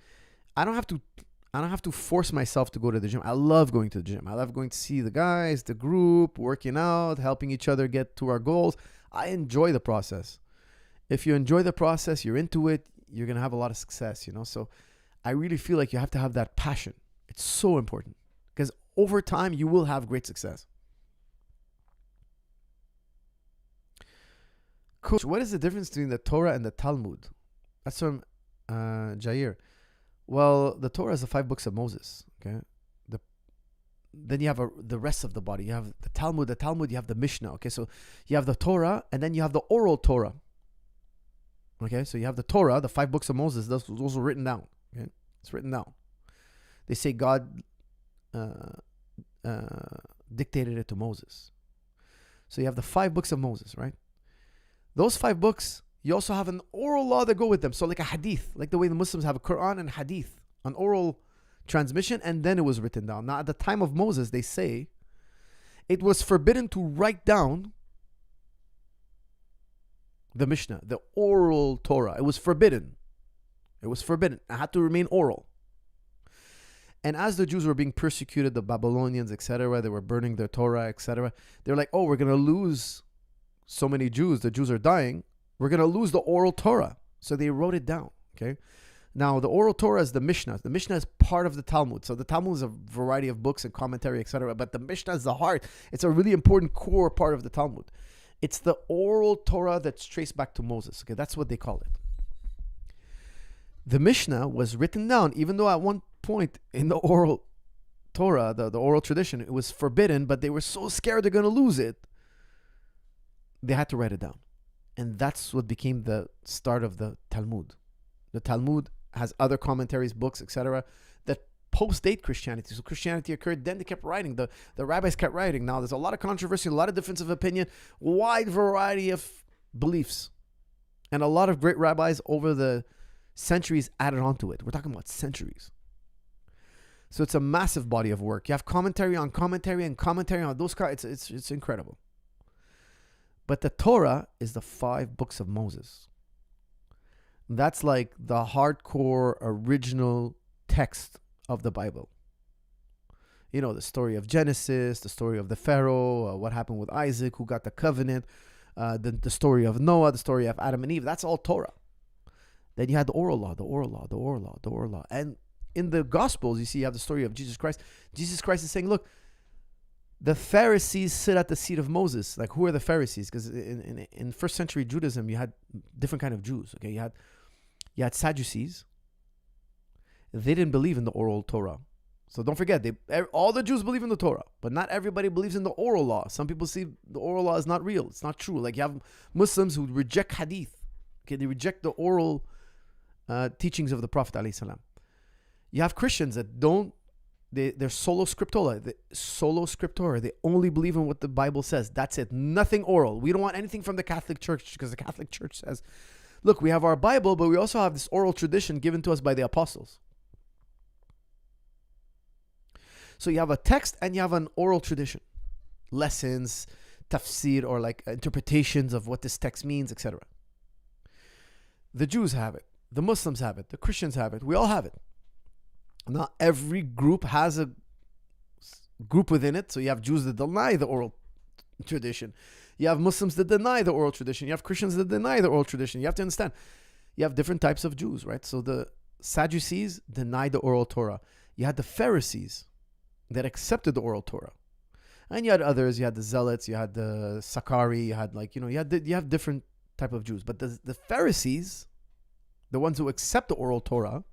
I don't have to force myself to go to the gym. I love going to the gym. I love going to see the guys, the group, working out, helping each other get to our goals. I enjoy the process. If you enjoy the process, you're into it, you're going to have a lot of success, So I really feel like you have to have that passion. It's so important because over time you will have great success. Coach, what is the difference between the Torah and the Talmud? That's from Jair. Well, the Torah is the 5 books of Moses. Okay, then you have the rest of the body. You have the Talmud. The Talmud, you have the Mishnah. Okay, so you have the Torah, and then you have the oral Torah. Okay, so you have the Torah, the 5 books of Moses. Those are written down. Okay, it's written down. They say God dictated it to Moses. So you have the 5 books of Moses, right? Those 5 books, you also have an oral law that go with them. So like a hadith, like the way the Muslims have a Quran and hadith, an oral transmission, and then it was written down. Now at the time of Moses, they say it was forbidden to write down the Mishnah, the oral Torah. It was forbidden. It was forbidden. It had to remain oral. And as the Jews were being persecuted, the Babylonians, etc., they were burning their Torah, etc., they're like, oh, we're going to lose so many Jews. The Jews are dying. We're going to lose the oral Torah. So they wrote it down. Okay. Now, the oral Torah is the Mishnah. The Mishnah is part of the Talmud. So the Talmud is a variety of books and commentary, etc. But the Mishnah is the heart. It's a really important core part of the Talmud. It's the oral Torah that's traced back to Moses. Okay, that's what they call it. The Mishnah was written down, even though at one point in the oral Torah, the oral tradition, it was forbidden, but they were so scared they're going to lose it. They had to write it down. And that's what became the start of the Talmud. The Talmud has other commentaries, books, etc., that post-date Christianity. So Christianity occurred, then they kept writing. The rabbis kept writing. Now there's a lot of controversy, a lot of difference of opinion, wide variety of beliefs. And a lot of great rabbis over the centuries added onto it. We're talking about centuries. So it's a massive body of work. You have commentary on commentary and commentary on those. It's incredible. But the Torah is the 5 books of Moses. That's like the hardcore original text of the Bible. The story of Genesis, the story of the Pharaoh, what happened with Isaac, who got the covenant, the story of Noah, the story of Adam and Eve. That's all Torah. Then you had the oral law, the oral law, the oral law, the oral law. And in the Gospels, you see, you have the story of Jesus Christ. Jesus Christ is saying, look, the Pharisees sit at the seat of Moses. Like, who are the Pharisees? Because in first century Judaism, you had different kind of Jews. Okay, you had Sadducees. They didn't believe in the oral Torah. So don't forget, all the Jews believe in the Torah, but not everybody believes in the oral law. Some people see the oral law is not real. It's not true. Like you have Muslims who reject hadith. Okay, they reject the oral teachings of the Prophet ﷺ. You have Christians that don't. They're solo scriptura. They only believe in what the Bible says. That's it. Nothing oral. We don't want anything from the Catholic Church because the Catholic Church says, look, we have our Bible, but we also have this oral tradition given to us by the apostles. So you have a text and you have an oral tradition. Lessons, tafsir, or like interpretations of what this text means, etc. The Jews have it. The Muslims have it. The Christians have it. We all have it. Not every group has a group within it. So you have Jews that deny the oral tradition. You have Muslims that deny the oral tradition. You have Christians that deny the oral tradition. You have to understand, you have different types of Jews, right? So the Sadducees denied the oral Torah. You had the Pharisees that accepted the oral Torah. And you had others. You had the Zealots. You had the Sakari. You had you have different type of Jews. But the Pharisees, the ones who accept the oral Torah,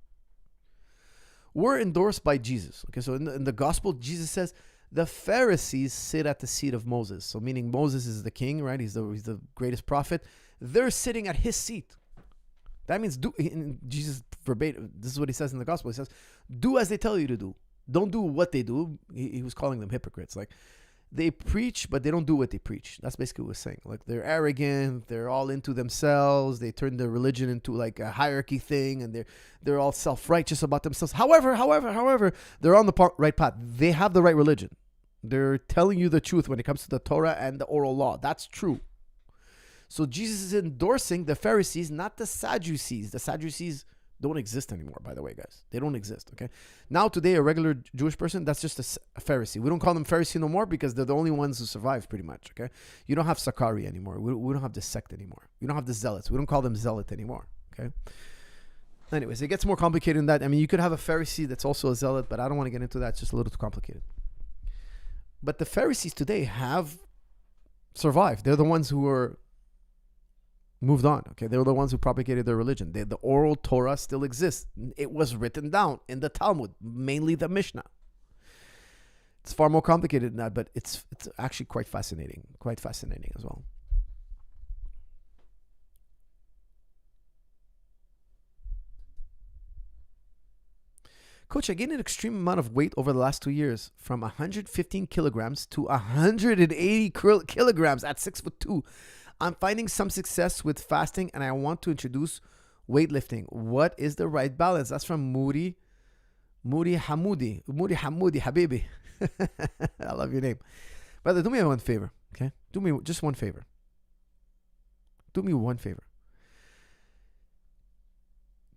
were endorsed by Jesus. Okay, so in the gospel, Jesus says the Pharisees sit at the seat of Moses. So meaning Moses is the king, right? He's the greatest prophet. They're sitting at his seat. That means Jesus verbatim. This is what he says in the gospel. He says, "Do as they tell you to do. Don't do what they do." He was calling them hypocrites. Like they preach, but they don't do what they preach. That's basically what he's saying. Like they're arrogant. They're all into themselves. They turn their religion into like a hierarchy thing, and they're all self-righteous about themselves. However, they're on the right path. They have the right religion. They're telling you the truth when it comes to the Torah and the oral law. That's true. So Jesus is endorsing the Pharisees, not the Sadducees. The Sadducees don't exist anymore, by the way, guys. They don't exist, okay? Now, today, a regular Jewish person, that's just a Pharisee. We don't call them Pharisee no more because they're the only ones who survive, pretty much, okay? You don't have Sakari anymore. We don't have the sect anymore. You don't have the Zealots. We don't call them Zealot anymore, okay? Anyways, it gets more complicated than that. I mean, you could have a Pharisee that's also a Zealot, but I don't want to get into that. It's just a little too complicated. But the Pharisees today have survived. They're the ones who are moved on, okay? They were the ones who propagated their religion. The oral Torah still exists. It was written down in the Talmud, mainly the Mishnah. It's far more complicated than that, but it's actually quite fascinating as well. Coach, I gained an extreme amount of weight over the last 2 years, from 115 kilograms to 180 kilograms at 6'2". I'm finding some success with fasting, and I want to introduce weightlifting. What is the right balance? That's from Moody Hamoudi, Habibi. I love your name. Brother, do me one favor, okay? Do me just one favor. Do me one favor.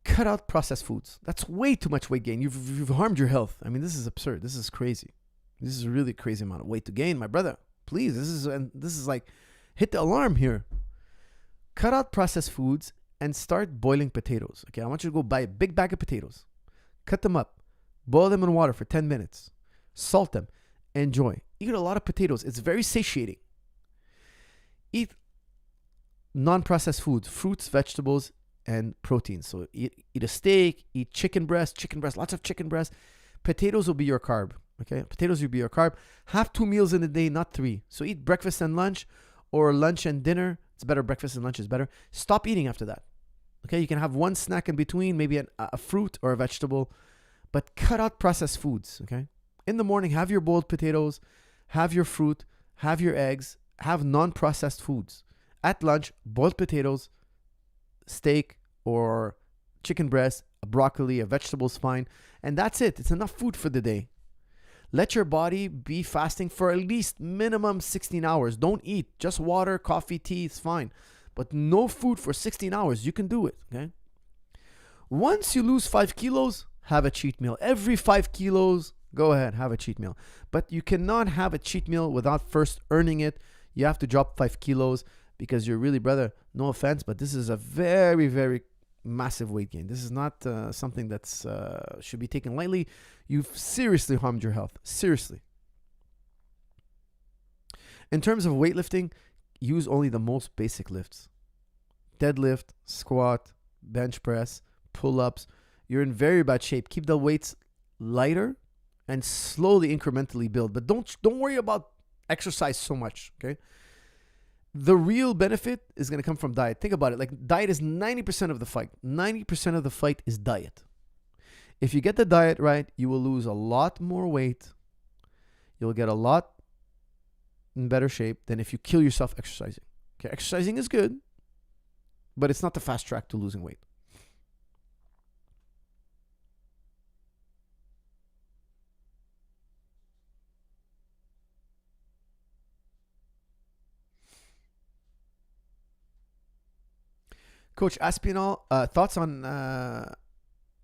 Cut out processed foods. That's way too much weight gain. You've harmed your health. I mean, this is absurd. This is crazy. This is a really crazy amount of weight to gain, my brother. Please, this is like, hit the alarm here. Cut out processed foods and start boiling potatoes. Okay, I want you to go buy a big bag of potatoes. Cut them up. Boil them in water for 10 minutes. Salt them. Enjoy. Eat a lot of potatoes. It's very satiating. Eat non-processed foods, fruits, vegetables, and proteins. So eat a steak, eat chicken breast, lots of chicken breast. Potatoes will be your carb. Okay, potatoes will be your carb. Have 2 meals in a day, not 3. So eat breakfast and lunch, or lunch and dinner. It's better. Breakfast and lunch is better. Stop eating after that. Okay, you can have one snack in between, maybe a fruit or a vegetable, but cut out processed foods. Okay, in the morning, have your boiled potatoes, have your fruit, have your eggs, have non-processed foods. At lunch, boiled potatoes, steak or chicken breast, a broccoli, a vegetable is fine, and that's it. It's enough food for the day. Let your body be fasting for at least minimum 16 hours. Don't eat. Just water, coffee, tea, it's fine. But no food for 16 hours. You can do it, okay? Once you lose 5 kilos, have a cheat meal. Every 5 kilos, go ahead, have a cheat meal. But you cannot have a cheat meal without first earning it. You have to drop 5 kilos because you're really, brother, no offense, but this is a very, very massive weight gain. This is not something that's should be taken lightly. You've seriously harmed your health. Seriously. In terms of weightlifting, use only the most basic lifts. Deadlift, squat, bench press, pull-ups. You're in very bad shape. Keep the weights lighter and slowly incrementally build. But don't worry about exercise so much, okay? The real benefit is going to come from diet. Think about it. Like, diet is 90% of the fight. 90% of the fight is diet. If you get the diet right, you will lose a lot more weight. You'll get a lot in better shape than if you kill yourself exercising. Okay, exercising is good, but it's not the fast track to losing weight. Coach, Aspinall, thoughts on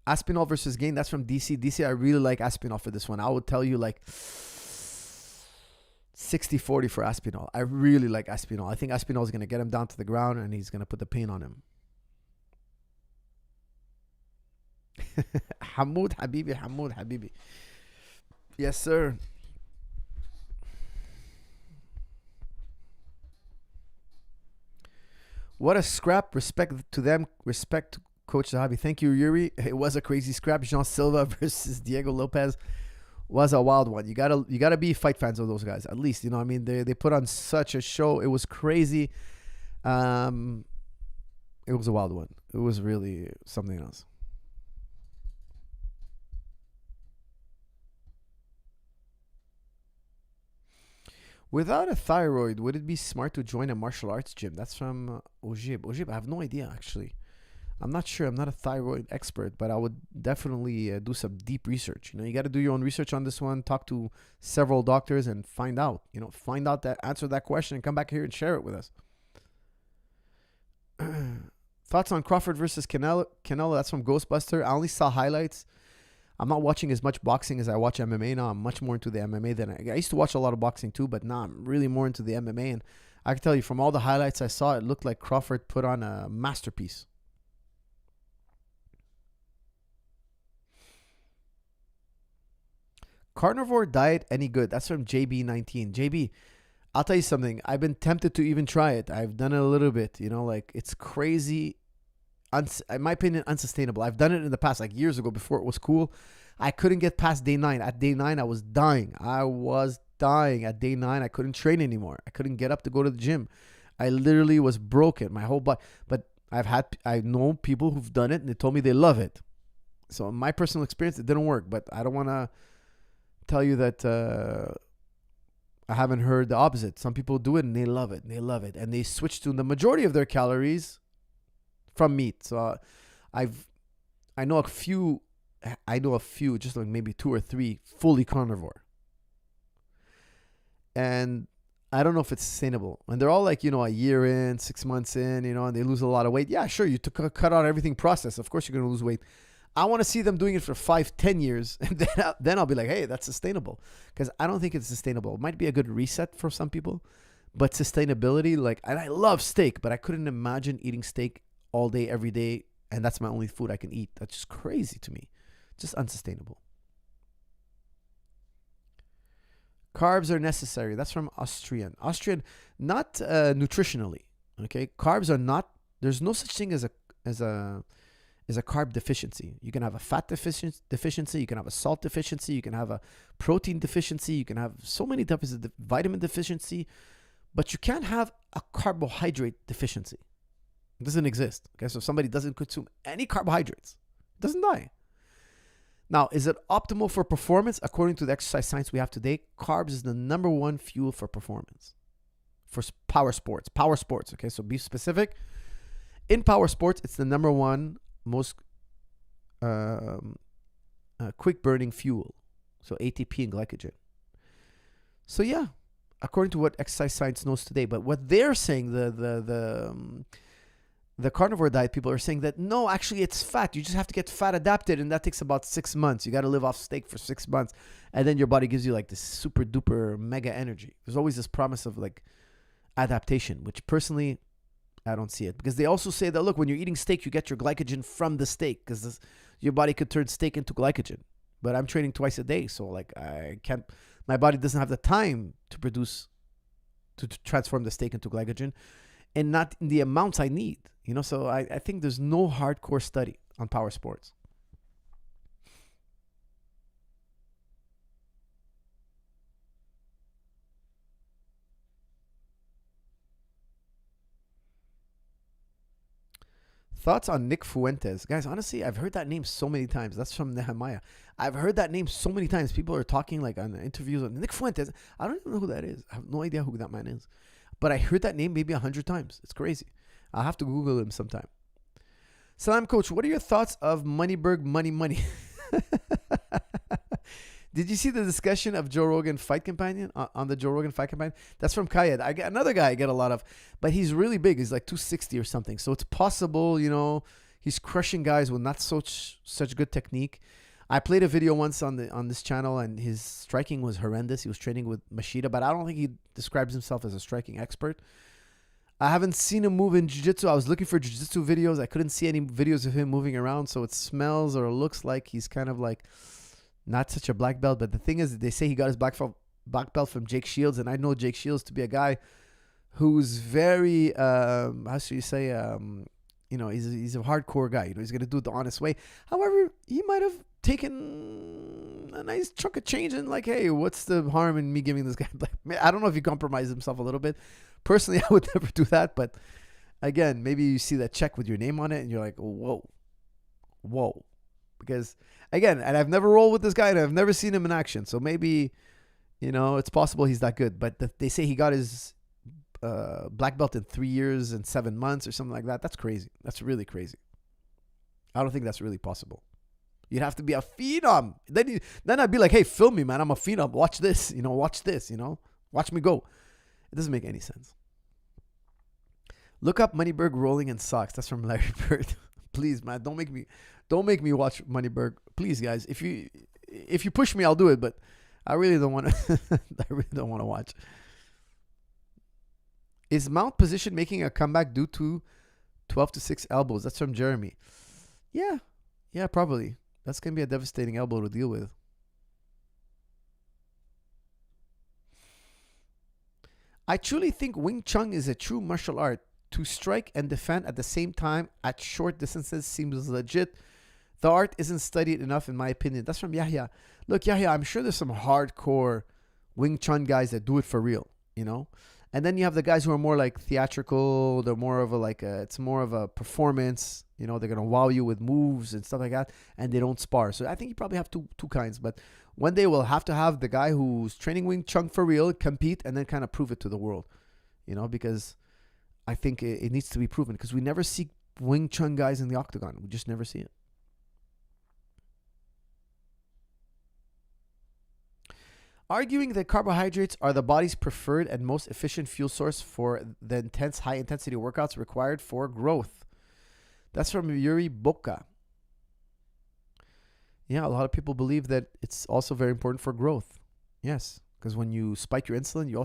Aspinall versus Gain? That's from DC. DC, I really like Aspinall for this one. I would tell you like 60-40 for Aspinall. I really like Aspinall. I think Aspinall is going to get him down to the ground and he's going to put the pain on him. Hamoud Habibi. Yes, sir. What a scrap. Respect to them. Respect to Coach Zahabi. Thank you, Yuri. It was a crazy scrap. Jean Silva versus Diego Lopez was a wild one. You gotta be fight fans of those guys, at least. You know what I mean? They put on such a show. It was crazy. It was a wild one. It was really something else. Without a thyroid, would it be smart to join a martial arts gym? That's from Ojib. Ojib, I have no idea, actually. I'm not sure. I'm not a thyroid expert, but I would definitely do some deep research. You know, you got to do your own research on this one. Talk to several doctors and find out. You know, find out that answer that question and come back here and share it with us. Thoughts on Crawford versus Canelo? That's from Ghostbuster. I only saw highlights. I'm not watching as much boxing as I watch MMA now. I'm much more into the MMA than I used to watch a lot of boxing too, but now I'm really more into the MMA. And I can tell you from all the highlights I saw, it looked like Crawford put on a masterpiece. Carnivore diet any good? That's from JB19. JB, I'll tell you something. I've been tempted to even try it. I've done it a little bit. Like it's crazy. In my opinion, unsustainable. I've done it in the past, like years ago before it was cool. I couldn't get past day 9. At day 9, I was dying. At day 9. I couldn't train anymore. I couldn't get up to go to the gym. I literally was broken. My whole body. But I know people who've done it and they told me they love it. So in my personal experience, it didn't work. But I don't want to tell you that I haven't heard the opposite. Some people do it and they love it. And they switch to the majority of their calories from meat. So I know a few, just like maybe 2 or 3 fully carnivore. And I don't know if it's sustainable. And they're all like, a year in, 6 months in, and they lose a lot of weight. Yeah, sure, you cut out everything processed. Of course you're going to lose weight. I want to see them doing it for 5-10 years. And then I'll be like, hey, that's sustainable. Because I don't think it's sustainable. It might be a good reset for some people. But sustainability, and I love steak, but I couldn't imagine eating steak all day, every day, and that's my only food I can eat. That's just crazy to me. Just unsustainable. Carbs are necessary. That's from Austrian, not nutritionally. Okay, carbs are not. There's no such thing as a carb deficiency. You can have a fat deficiency. You can have a salt deficiency. You can have a protein deficiency. You can have so many types of vitamin deficiency, but you can't have a carbohydrate deficiency. It doesn't exist. Okay, so if somebody doesn't consume any carbohydrates, it doesn't die. Now, is it optimal for performance? According to the exercise science we have today, carbs is the number 1 fuel for performance. For power sports. Okay, so be specific. In power sports, it's the number 1 most quick burning fuel. So ATP and glycogen. So yeah, according to what exercise science knows today. But what they're saying, the carnivore diet people are saying that, no, actually it's fat. You just have to get fat adapted, and that takes about 6 months. You got to live off steak for 6 months, and then your body gives you like this super duper mega energy. There's always this promise of like adaptation, which personally, I don't see it. Because they also say that, look, when you're eating steak, you get your glycogen from the steak, because your body could turn steak into glycogen. But I'm training twice a day, so like my body doesn't have the time to transform the steak into glycogen, and not in the amounts I need. So I think there's no hardcore study on power sports. Thoughts on Nick Fuentes? Guys, honestly, I've heard that name so many times. That's from Nehemiah. I've heard that name so many times. People are talking like on interviews on Nick Fuentes. I don't even know who that is. I have no idea who that man is. But I heard that name maybe 100 times. It's crazy. I'll have to Google him sometime. Salam, Coach. What are your thoughts of Moneyberg Money? Did you see the discussion of Joe Rogan Fight Companion on the Joe Rogan Fight Companion? That's from Kayed. I get another guy I get a lot of, but he's really big. He's like 260 or something. So it's possible, he's crushing guys with not such good technique. I played a video once on this channel, and his striking was horrendous. He was training with Machida, but I don't think he describes himself as a striking expert. I haven't seen him move in jiu-jitsu. I was looking for jiu-jitsu videos. I couldn't see any videos of him moving around, so it smells or looks like he's kind of like not such a black belt. But the thing is, they say he got his black belt from Jake Shields, and I know Jake Shields to be a guy who's very, how should you say, he's a hardcore guy. He's going to do it the honest way. However, he might have taken a nice chunk of change and like, hey, what's the harm in me giving this guy black? I don't know if he compromised himself a little bit. Personally, I would never do that. But again, maybe you see that check with your name on it and you're like, whoa. Because again, and I've never rolled with this guy and I've never seen him in action. So maybe, it's possible he's that good. But they say he got his black belt in 3 years and 7 months or something like that. That's crazy. That's really crazy. I don't think that's really possible. You'd have to be a phenom. Then I'd be like, hey, film me, man. I'm a phenom. Watch this. Watch this. Watch me go. It doesn't make any sense. Look up Moneyberg rolling in socks. That's from Larry Bird. Please, man, don't make me watch Moneyberg. Please, guys, if you push me, I'll do it. But I really don't want to. I really don't want to watch. Is mount position making a comeback due to 12 to 6 elbows? That's from Jeremy. Yeah, probably. That's gonna be a devastating elbow to deal with. I truly think Wing Chun is a true martial art. To strike and defend at the same time at short distances seems legit. The art isn't studied enough, in my opinion. That's from Yahya. Look, Yahya, I'm sure there's some hardcore Wing Chun guys that do it for real, you know? And then you have the guys who are more like theatrical. They're more of it's more of a performance. You know, they're going to wow you with moves and stuff like that. And they don't spar. So I think you probably have two kinds. But one day we'll have to have the guy who's training Wing Chun for real compete and then kind of prove it to the world, you know, because I think it needs to be proven, because we never see Wing Chun guys in the octagon. We just never see it. Arguing that carbohydrates are the body's preferred and most efficient fuel source for the intense, high-intensity workouts required for growth. That's from Yuri Boka. Yeah, a lot of people believe that it's also very important for growth. Yes, because when you spike your insulin, it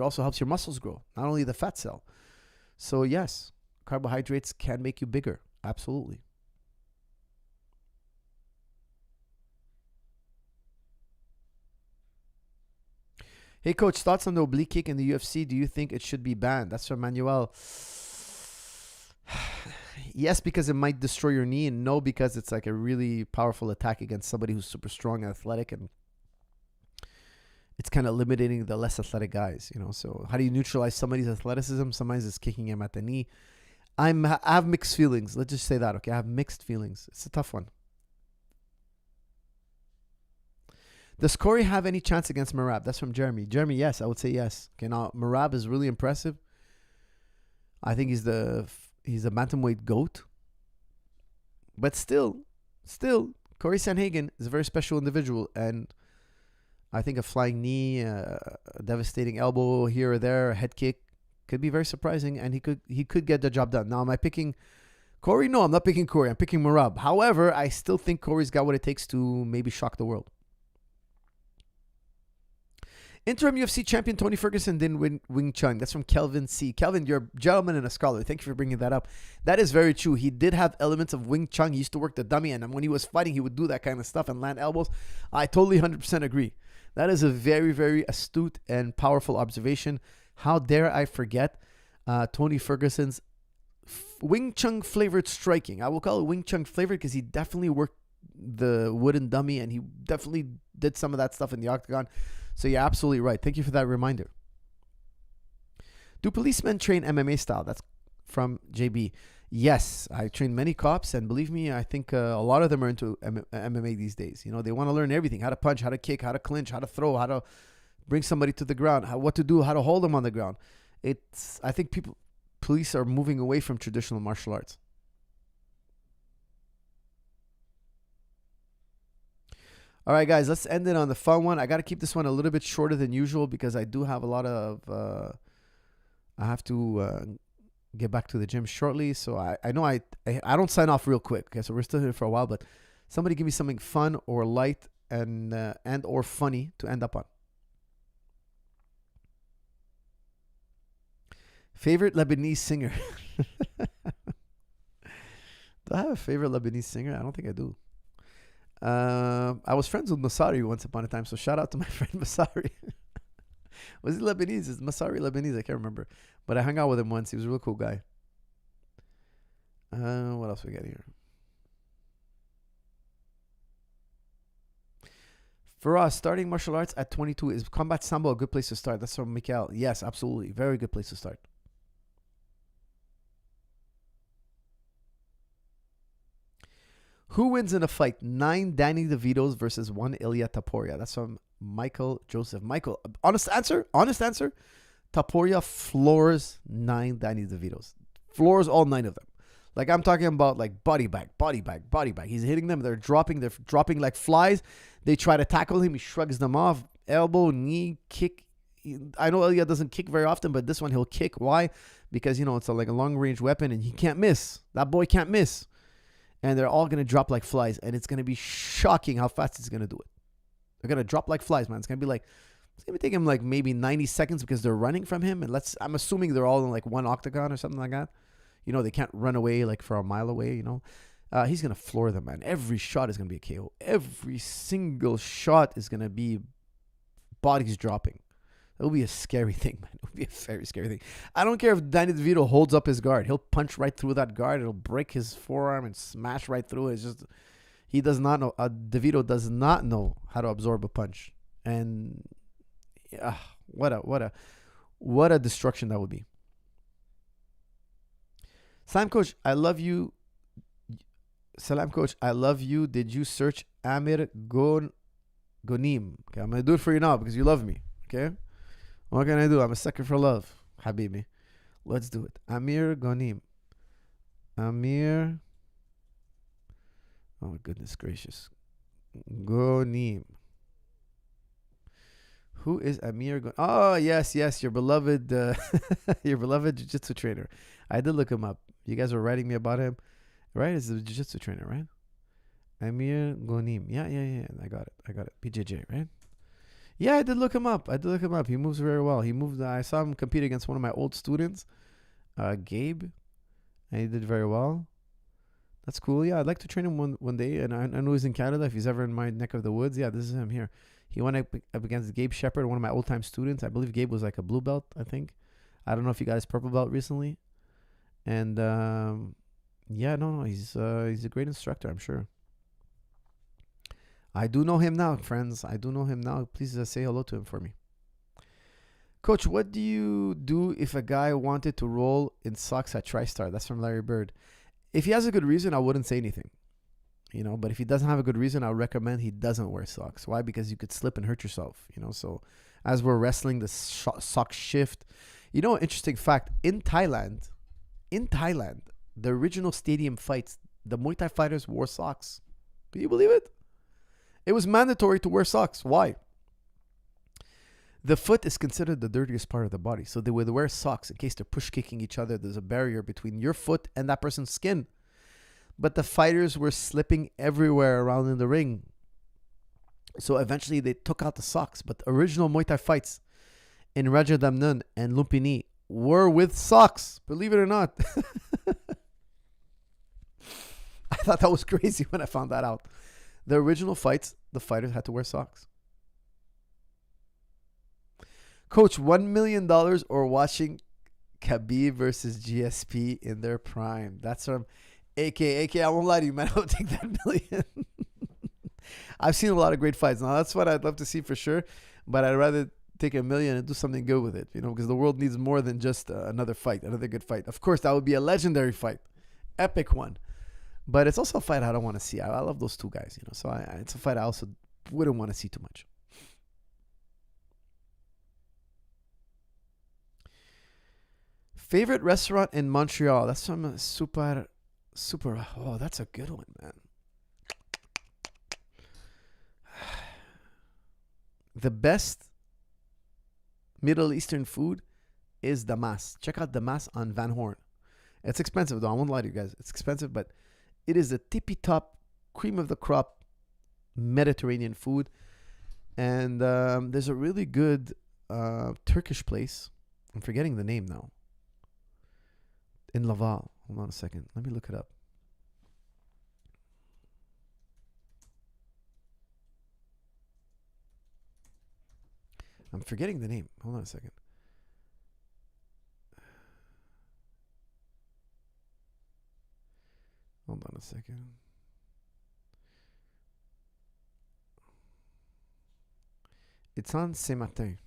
also helps your muscles grow, not only the fat cell. So yes, carbohydrates can make you bigger. Absolutely. Hey, coach, thoughts on the oblique kick in the UFC? Do you think it should be banned? That's from Manuel. Yes, because it might destroy your knee, and no, because it's like a really powerful attack against somebody who's super strong and athletic, and it's kind of eliminating the less athletic guys, you know. So how do you neutralize somebody's athleticism? Sometimes it's kicking him at the knee. I have mixed feelings. Let's just say that, okay? I have mixed feelings. It's a tough one. Does Corey have any chance against Merab? That's from Jeremy. Jeremy, yes, I would say yes. Okay, now Merab is really impressive. I think he's a bantamweight GOAT. But still, Corey Sanhagen is a very special individual, and I think a flying knee, a devastating elbow here or there, a head kick could be very surprising, and he could get the job done. Now, am I picking Corey? No, I'm not picking Corey. I'm picking Merab. However, I still think Corey's got what it takes to maybe shock the world. Interim UFC champion Tony Ferguson didn't win Wing Chun. That's from Kelvin C. Kelvin, you're a gentleman and a scholar. Thank you for bringing that up. That is very true. He did have elements of Wing Chun. He used to work the dummy, and when he was fighting, he would do that kind of stuff and land elbows. I totally 100% agree. That is a very, very astute and powerful observation. How dare I forget Tony Ferguson's Wing Chun flavored striking. I will call it Wing Chun flavored because he definitely worked the wooden dummy, and he definitely did some of that stuff in the octagon. So you're absolutely right. Thank you for that reminder. Do policemen train MMA style? That's from JB. Yes, I train many cops, and believe me, I think a lot of them are into MMA these days. You know, they want to learn everything: how to punch, how to kick, how to clinch, how to throw, how to bring somebody to the ground, what to do, how to hold them on the ground. I think police are moving away from traditional martial arts. All right, guys, let's end it on the fun one. I got to keep this one a little bit shorter than usual because I do have a lot of... I have to get back to the gym shortly. So I know I don't sign off real quick. Okay, so we're still here for a while, but somebody give me something fun or light and or funny to end up on. Favorite Lebanese singer? Do I have a favorite Lebanese singer? I don't think I do. I was friends with Masari once upon a time, so shout out to my friend Masari. Was he Lebanese? Is Masari Lebanese? I can't remember. But I hung out with him once. He was a real cool guy. What else we got here? For us, starting martial arts at 22, is combat sambo a good place to start? That's from Mikael. Yes, absolutely. Very good place to start. Who wins in a fight? 9 Danny DeVitos versus 1 Ilya Taporia. That's from Michael Joseph. Michael, honest answer. Taporia floors 9 Danny DeVitos. Floors all 9 of them. Like, I'm talking about like body bag. He's hitting them. They're dropping like flies. They try to tackle him. He shrugs them off. Elbow, knee, kick. I know Elia doesn't kick very often, but this one he'll kick. Why? Because, it's like a long-range weapon, and he can't miss. That boy can't miss. And they're all going to drop like flies, and it's going to be shocking how fast he's going to do it. They're going to drop like flies, man. It's going to be taking him like maybe 90 seconds because they're running from him. And I'm assuming they're all in like one octagon or something like that. They can't run away like for a mile away, He's going to floor them, man. Every shot is going to be a KO. Every single shot is going to be bodies dropping. It'll be a scary thing, man. It'll be a very scary thing. I don't care if Danny DeVito holds up his guard. He'll punch right through that guard. It'll break his forearm and smash right through it. It's just, he does not know. DeVito does not know how to absorb a punch. And what a destruction that would be. Salam Coach, I love you. Salam Coach, I love you. Did you search Amir Gonim? Okay, I'm going to do it for you now because you love me. Okay? What can I do? I'm a sucker for love. Habibi. Let's do it. Amir Gonim. Amir. Oh, goodness gracious. Gonim. Who is Amir Gonim? Oh, yes. Your beloved jiu-jitsu trainer. I did look him up. You guys were writing me about him. Right? It's the jiu-jitsu trainer, right? Amir Gonim. Yeah. I got it. BJJ, right? Yeah, I did look him up. He moves very well. I saw him compete against one of my old students, Gabe, and he did very well. That's cool. Yeah, I'd like to train him one day, and I know he's in Canada. If he's ever in my neck of the woods, yeah, this is him here. He went up against Gabe Shepard, one of my old-time students. I believe Gabe was like a blue belt, I think. I don't know if he got his purple belt recently. And, he's a great instructor, I'm sure. I do know him now, friends. Please say hello to him for me. Coach, what do you do if a guy wanted to roll in socks at TriStar? That's from Larry Bird. If he has a good reason, I wouldn't say anything. But if he doesn't have a good reason, I would recommend he doesn't wear socks. Why? Because you could slip and hurt yourself. So as we're wrestling the sock shift, interesting fact, in Thailand, the original stadium fights, the Muay Thai fighters wore socks. Can you believe it? It was mandatory to wear socks. Why? The foot is considered the dirtiest part of the body. So they would wear socks in case they're push kicking each other. There's a barrier between your foot and that person's skin. But the fighters were slipping everywhere around in the ring. So eventually they took out the socks. But the original Muay Thai fights in Rajadamnern and Lumpini were with socks. Believe it or not. I thought that was crazy when I found that out. The original fights, the fighters had to wear socks. Coach, $1 million or watching Khabib versus GSP in their prime. That's from AK. I won't lie to you, man. I would take that $1 million. I've seen a lot of great fights. Now, that's what I'd love to see for sure. But I'd rather take $1 million and do something good with it, because the world needs more than just another good fight. Of course, that would be a legendary fight. Epic one. But it's also a fight I don't want to see. I love those two guys, So it's a fight I also wouldn't want to see too much. Favorite restaurant in Montreal? That's from Super. Oh, that's a good one, man. The best Middle Eastern food is Damas. Check out Damas on Van Horn. It's expensive, though. I won't lie to you guys. It's expensive, but it is the tippy-top, cream of the crop Mediterranean food. And there's a really good Turkish place. I'm forgetting the name now. In Laval. Hold on a second. Let me look it up. I'm forgetting the name. Hold on a second. Hold on a second. It's on Saint-Martin.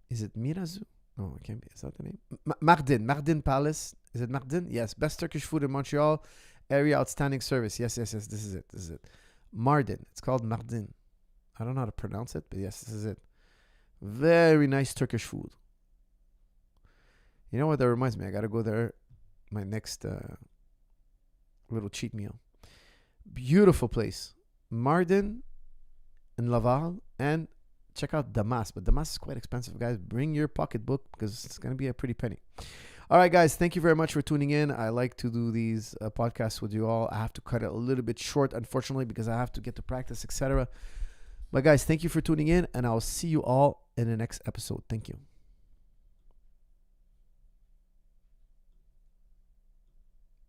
Is it Mirazu? No, it can't be. Is that the name? Mardin Palace. Is it Mardin? Yes. Best Turkish food in Montreal. Area outstanding service. Yes. This is it. Mardin. It's called Mardin. I don't know how to pronounce it, but yes, this is it. Very nice Turkish food. You know what that reminds me? I got to go there. My next little cheat meal. Beautiful place. Mardin and Laval, and check out Damas. But Damas is quite expensive, guys. Bring your pocketbook because it's going to be a pretty penny. All right, guys. Thank you very much for tuning in. I like to do these podcasts with you all. I have to cut it a little bit short, unfortunately, because I have to get to practice, etc. But guys, thank you for tuning in, and I'll see you all in the next episode. Thank you.